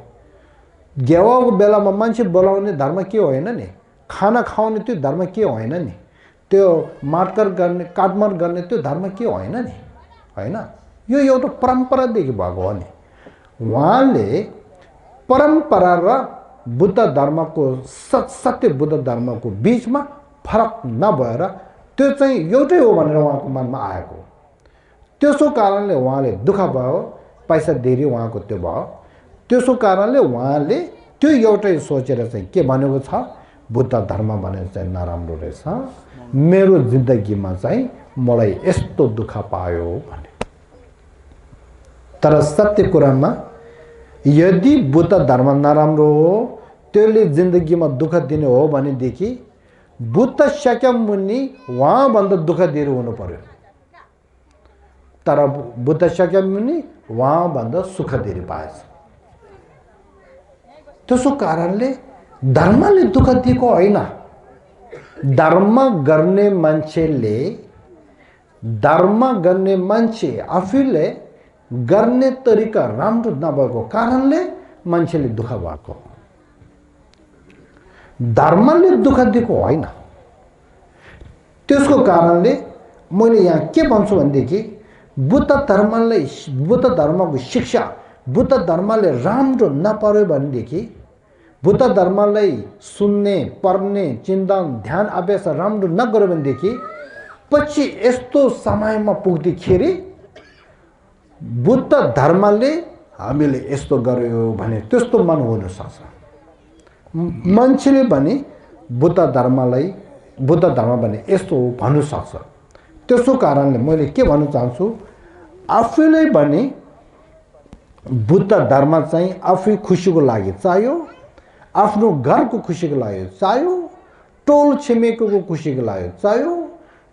गेवाको बेलामा मान्छे बोलाउने धर्म के होइन नि खाना खुवाउने त्यो धर्म के होइन नि त्यो काटमार गर्ने त्यो धर्म के होइन नि होइन यो एउटा परम्परादेखि भएको हो नि उहाँले परम्परा र बुद्ध धर्मको सत्य बुद्ध धर्मको बीचमा फरक नभएर त्यो चाहिँ एउटै हो भनेर उहाँको मनमा आएको त्यसो कारणले उहाँले दुःख भयो पैसा धेरै उहाँको त्यो भयो त्यसो कारणले उहाँले त्यो एउटै सोचेर चाहिँ के भनेको छ बुद्ध धर्म भनेर चाहिँ नराम्रो रहेछ मेरो जिन्दगीमा चाहिँ मलाई यस्तो दुःख पायो भने तर सत्य कुरामा यदि बुद्ध धर्म नराम्रो हो त्यसले जिन्दगीमा दुःख दिने हो भनेदेखि बुद्ध शाक्यमुनि उहाँभन्दा दुःख दिएर हुनु पर्यो तर बुद्ध शाक्यमुनि उहाँभन्दा सुख दिएर पाएछ त्यसो कारणले धर्मले दुःख दिएको होइन धर्म गर्ने मान्छे आफूले गर्ने तरिका राम्रो नभएको कारणले मान्छेले दुःख भएको धर्मले दुःख दिएको होइन त्यसको कारणले मैले यहाँ के भन्छु भनेदेखि बुद्ध धर्मको शिक्षा बुद्ध धर्मले राम्रो नपर्यो भनेदेखि बुद्ध धर्मलाई सुन्ने पढ्ने चिन्तन ध्यान अभ्यास राम्रो नगर्यो भनेदेखि पछि यस्तो समयमा पुग्दाखेरि बुद्ध धर्मले हामीले यस्तो गर्यो भने त्यस्तो मन हुन सक्छ मान्छेले भने बुद्ध धर्म भने यस्तो हो भन्नु सक्छ त्यसो कारणले मैले के भन्न चाहन्छु आफूले भने बुद्ध धर्म चाहिँ आफै खुसीको लागि चाहियो आफ्नो घरको खुसीको लागि चाहियो टोल छिमेकीको खुसीको लागि चाहियो,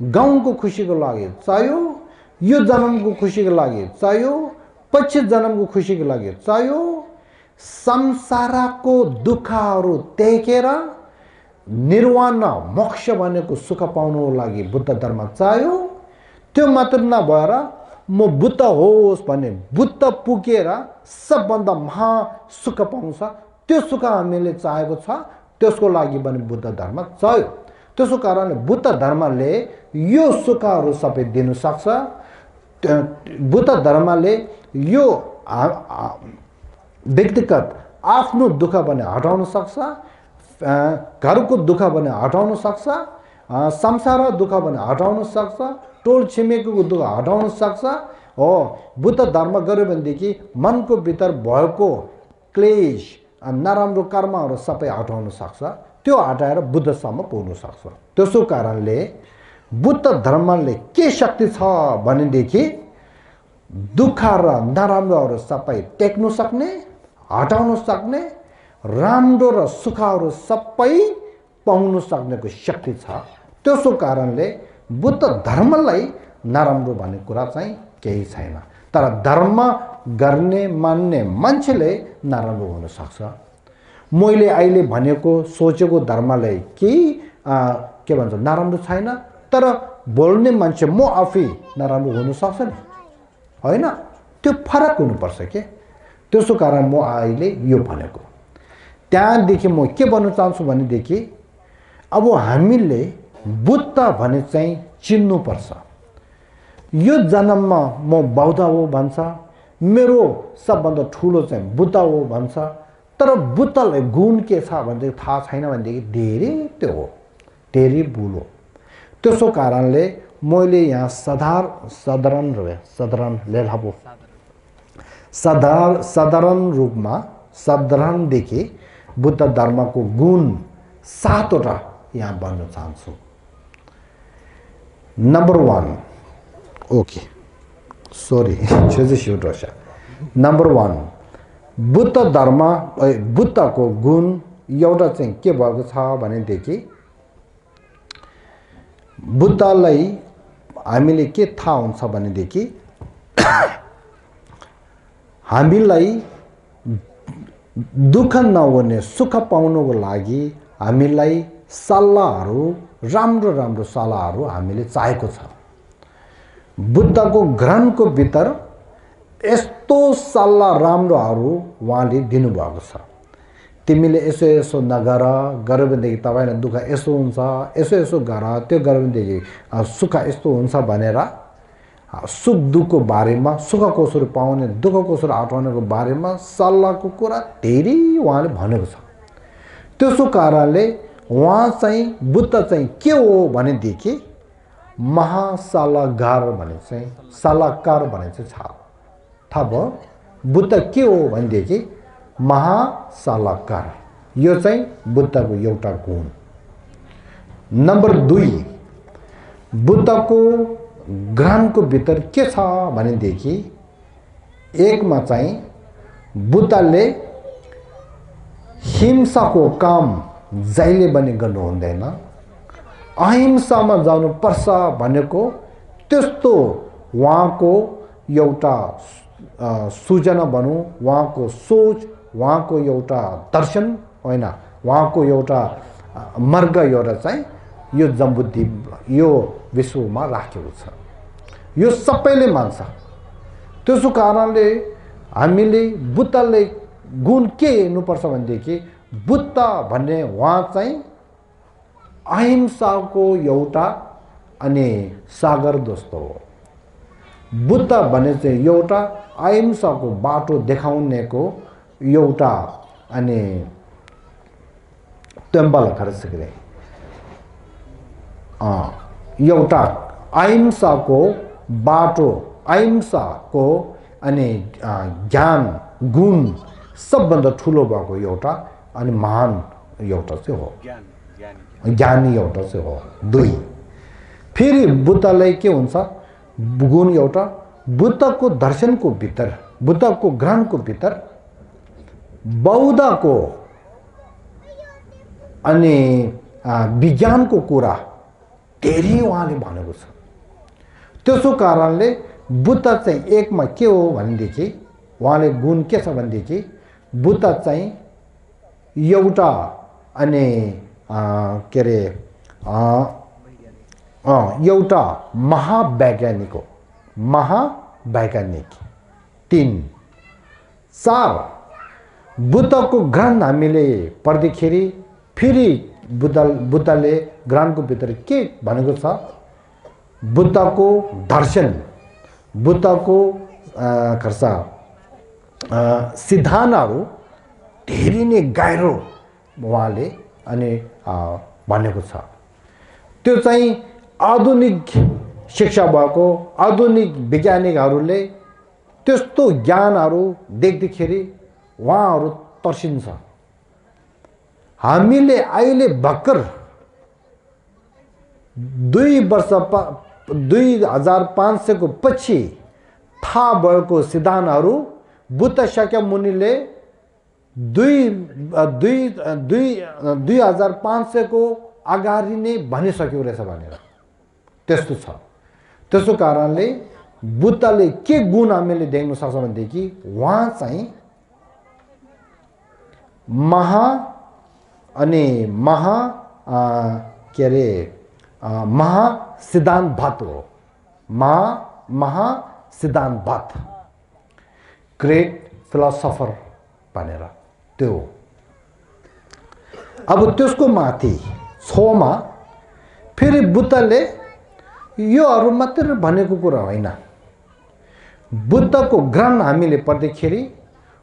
गाउँको खुसीको लागि चाहियो, यो जन्मको खुसीको लागि चाहियो, पछि जन्मको खुसीको लागि चाहियो, संसारको दुःखहरू टेकेर निर्वाण मोक्ष भनेको सुख पाउनको लागि बुद्ध धर्म चाहियो। त्यो मात्र नभएर म बुद्ध होस् भने बुद्ध पुगेर सबभन्दा महा सुख पाउँछ, त्यो सुख हामीले चाहेको छ, त्यसको लागि पनि बुद्ध धर्म चाहियो। त्यसो कारणले बुद्ध धर्मले यो सुखहरू सबै दिन सक्छ। बुद्ध धर्मले यो व्यक्तिगत आफ्नो दुःख पनि हटाउन सक्छ, घरको दुःख पनि हटाउन सक्छ, संसार दुःख पनि हटाउन सक्छ, टोल छिमेकीको दुःख हटाउन सक्छ। हो बुद्ध धर्म गर्यो भनेदेखि मनको भित्र भएको क्लेश नराम्रो कर्महरू सबै हटाउन सक्छ, त्यो हटाएर बुद्धसम्म पुग्न सक्छ। त्यसो कारणले बुद्ध धर्मले के शक्ति छ भनेदेखि दुःख र नराम्रोहरू सबै टेक्नु सक्ने, हटाउन सक्ने, राम्रो र सुखहरू सबै पाउन सक्नेको शक्ति छ। त्यसो कारणले बुद्ध धर्मलाई नराम्रो भन्ने कुरा चाहिँ केही छैन। तर धर्म गर्ने मान्ने मान्छेले नराम्रो हुन सक्छ। मैले अहिले भनेको सोचेको धर्मलाई केही के भन्छ नराम्रो छैन, तर बोल्ने मान्छे म आफै नराम्रो हुन सक्छ नि, होइन? त्यो फरक हुनुपर्छ के। त्यसो कारण म अहिले यो भनेको। त्यहाँदेखि म के भन्न चाहन्छु भनेदेखि अब हामीले बुद्ध भने चाहिँ चिन्नुपर्छ। यो जन्ममा म बौद्ध हो भन्छ, मेरो सबभन्दा ठुलो चाहिँ बुद्ध हो भन्छ, तर बुद्धलाई गुण के छ भनेदेखि थाहा छैन भनेदेखि धेरै त्यो हो, धेरै भुल हो। त्यसो कारणले मैले यहाँ साधारण रूपमा साधारणदेखि बुद्ध धर्मको गुण 7वटा यहाँ भन्न चाहन्छु। Number 1, okay sorry number 1 Buddha धर्म बुद्धको गुण एउटा चाहिँ के भएको छ भनेदेखि बुद्धलाई हामीले के थाहा हुन्छ भनेदेखि हामीलाई दुःख नहुने सुख पाउनको लागि हामीलाई सल्लाहहरू राम्रो राम्रो सल्लाहहरू हामीले चाहेको छ। बुद्धको ग्रन्थको भित्र यस्तो सल्लाह राम्रोहरू उहाँले दिनुभएको छ। तिमीले यसो यसो नगर, गर्यो भनेदेखि तपाईँलाई दुःख यसो हुन्छ, यसो यसो गर, त्यो गर्यो भनेदेखि सुख यस्तो हुन्छ भनेर सुख दुःखको बारेमा, सुख कसरी पाउने, दुःख कसरी हटाउनेको बारेमा सल्लाहको कुरा धेरै उहाँले भनेको छ। त्यसो कारणले उहाँ चाहिँ बुद्ध चाहिँ के हो भनेदेखि महासल्लाहकार भने चाहिँ सल्लाहकार भने चाहिँ थाहा भयो। बुद्ध के हो भनेदेखि महासल्लाहकार, यो चाहिँ बुद्धको एउटा गुण। नम्बर 2 बुद्धको ग्रन्थको भित्र के छ भनेदेखि एकमा चाहिँ बुद्धले हिंसाको काम जहिले पनि गर्नु हुँदैन, अहिंसामा जानुपर्छ भनेको त्यस्तो उहाँको एउटा सूचना भनौँ, उहाँको सोच, उहाँको एउटा दर्शन होइन, उहाँको एउटा मार्ग एउटा चाहिँ यो जम्बुद्वीप यो विश्वमा राखेको छ। यो सबैले मान्छ। त्यसो कारणले हामीले बुद्धले गुण के हेर्नुपर्छ भनेदेखि बुद्ध भन्ने उहाँ चाहिँ अहिंसाको एउटा अनि सागर जस्तो हो। बुद्ध भने चाहिँ एउटा अहिंसाको बाटो देखाउनेको एउटा अनि टेम्पल खर्चले एउटा अहिंसाको बाटो, अहिंसाको अनि ज्ञान गुण सबभन्दा ठुलो भएको एउटा अनि महान एउटा चाहिँ हो, ज्ञानी एउटा चाहिँ हो। 2 फेरि बुद्धलाई के हुन्छ गुण एउटा बुद्धको दर्शनको भित्र, बुद्धको ग्रन्थको भित्र बौद्धको अनि विज्ञानको कुरा धेरै उहाँले भनेको छ। त्यसो कारणले बुद्ध चाहिँ एकमा के हो भनेदेखि उहाँले गुण के छ भनेदेखि बुद्ध चाहिँ एउटा अनि के अरे एउटा महावैज्ञानिक हो। महावैज्ञानिक 3 4 बुद्धको ग्रन्थ हामीले पढ्दाखेरि फेरि बुद्धले ग्रन्थको भित्र के भनेको छ, बुद्धको दर्शन, बुद्धको खर्सा सिद्धान्तहरू धेरै नै गहिरो उहाँले अनि भनेको छ। त्यो चाहिँ आधुनिक शिक्षा भएको आधुनिक वैज्ञानिकहरूले त्यस्तो ज्ञानहरू देख्दाखेरि उहाँहरू तर्सिन्छ। हामीले अहिले भर्खर 2500 को पछि थाहा भएको सिद्धान्तहरू बुद्ध शाक्यमुनिले 2500 को अगाडि नै भनिसक्यो रहेछ भनेर त्यस्तो छ। त्यसो कारणले बुद्धले के गुण हामीले देख्न सक्छौँ भनेदेखि उहाँ चाहिँ के अरे महासिद्धान्तवाद हो। महासिद्धान्तवाद ग्रेट फिलोसोफर भनेर त्यो। अब त्यसको माथि 6 मा फेरि बुद्धले योहरू मात्र भनेको कुरा होइन। बुद्धको ग्रन्थ हामीले पढ्दाखेरि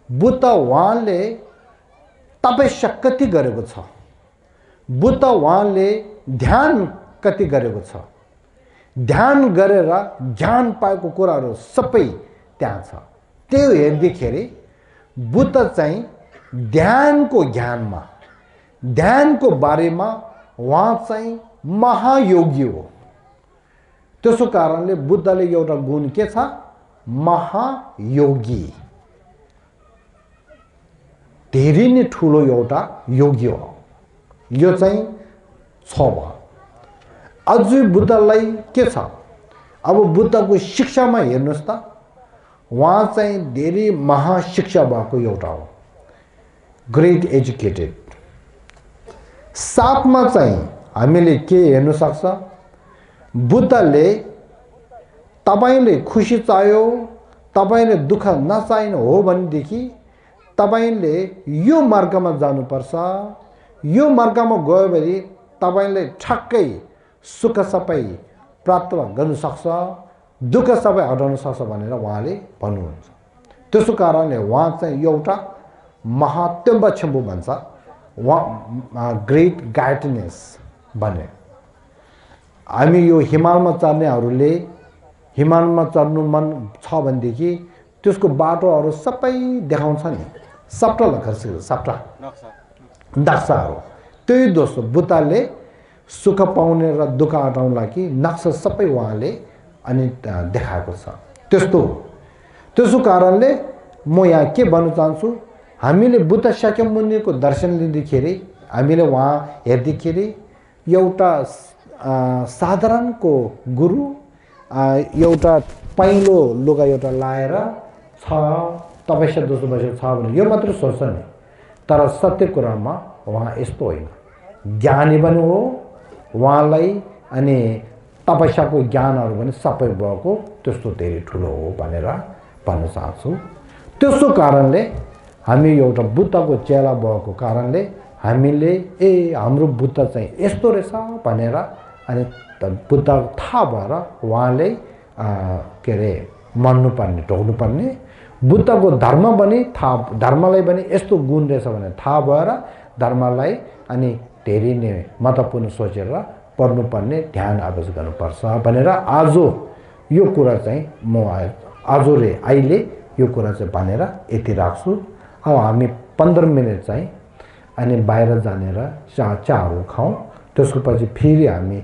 बुद्ध उहाँले तपस्या कति गरेको छ, बुद्ध उहाँले ध्यान कति गरेको छ, ध्यान गरेर ज्ञान पाएको कुराहरू सबै त्यहाँ छ। त्यो हेर्दाखेरि बुद्ध चाहिँ ध्यानको ज्ञानमा ध्यानको बारेमा उहाँ चाहिँ महायोगी हो। त्यसो कारणले बुद्धले एउटा गुण के छ, महायोगी, धेरै नै ठुलो एउटा योगी हो। यो चाहिँ 6 भयो। अझै बुद्धलाई के छ, अब बुद्धको शिक्षामा हेर्नुहोस् त उहाँ चाहिँ धेरै महाशिक्षा भएको एउटा हो, ग्रेट एजुकेटेड। 7 मा चाहिँ हामीले के हेर्न सक्छ, बुद्धले तपाईले खुसी चाहियो, तपाईले दुःख नचाहिनु हो भनेदेखि तपाईले यो मार्गमा जानुपर्छ। यो मार्गमा गयो भने तपाईले ठक्कै सुख सबै प्राप्त गर्न सक्छ, दुःख सबै हटाउन सक्छ भनेर उहाँले भन्नुहुन्छ। त्यसो कारणले उहाँ चाहिँ एउटा महात्यम्बछम्बु भन्छ, उहाँ ग्रेट गाइडनेस भने। हामी यो हिमालमा चढ्नेहरूले हिमालमा चढ्नु मन छ भनेदेखि त्यसको बाटोहरू सबै देखाउँछ नि, सप्टा लखर्सिल सप्टा नक्साहरू। त्यही दोस्तो बुद्धले सुख पाउने र दुःख हटाउनलाई कि नक्सा सबै उहाँले अनि देखाएको छ। त्यसो कारणले म यहाँ के भन्न चाहन्छु, हामीले बुद्ध शाक्यमुनिको दर्शन लिँदाखेरि हामीले उहाँ हेर्दाखेरि एउटा साधारणको गुरु एउटा पहेँलो लुगा एउटा लाएर छ, तपस्या जस्तो बसेको छ भने यो मात्र सोच्छ नि। तर सत्य कुरामा उहाँ यस्तो होइन, ज्ञानी पनि हो, उहाँलाई अनि तपस्याको ज्ञानहरू पनि सबै भएको त्यस्तो धेरै ठुलो हो भनेर भन्न चाहन्छु। त्यसो कारणले हामी एउटा बुद्धको चेला भएको कारणले हामीले हाम्रो बुद्ध चाहिँ यस्तो रहेछ भनेर अनि बुद्ध थाहा भएर उहाँले के अरे मान्नुपर्ने ढोग्नुपर्ने। बुद्धको धर्म पनि थाहा, धर्मलाई पनि यस्तो गुण रहेछ भने थाहा भएर धर्मलाई अनि धेरै नै महत्त्वपूर्ण सोचेर पढ्नुपर्ने, ध्यान अभ्यास गर्नुपर्छ भनेर आज यो कुरा चाहिँ म अहिले यो कुरा चाहिँ भनेर यति राख्छु। अब हामी 15 मिनट चाहिँ अनि बाहिर जानेर चियाहरू खाउँ, त्यसको पछि फेरि हामी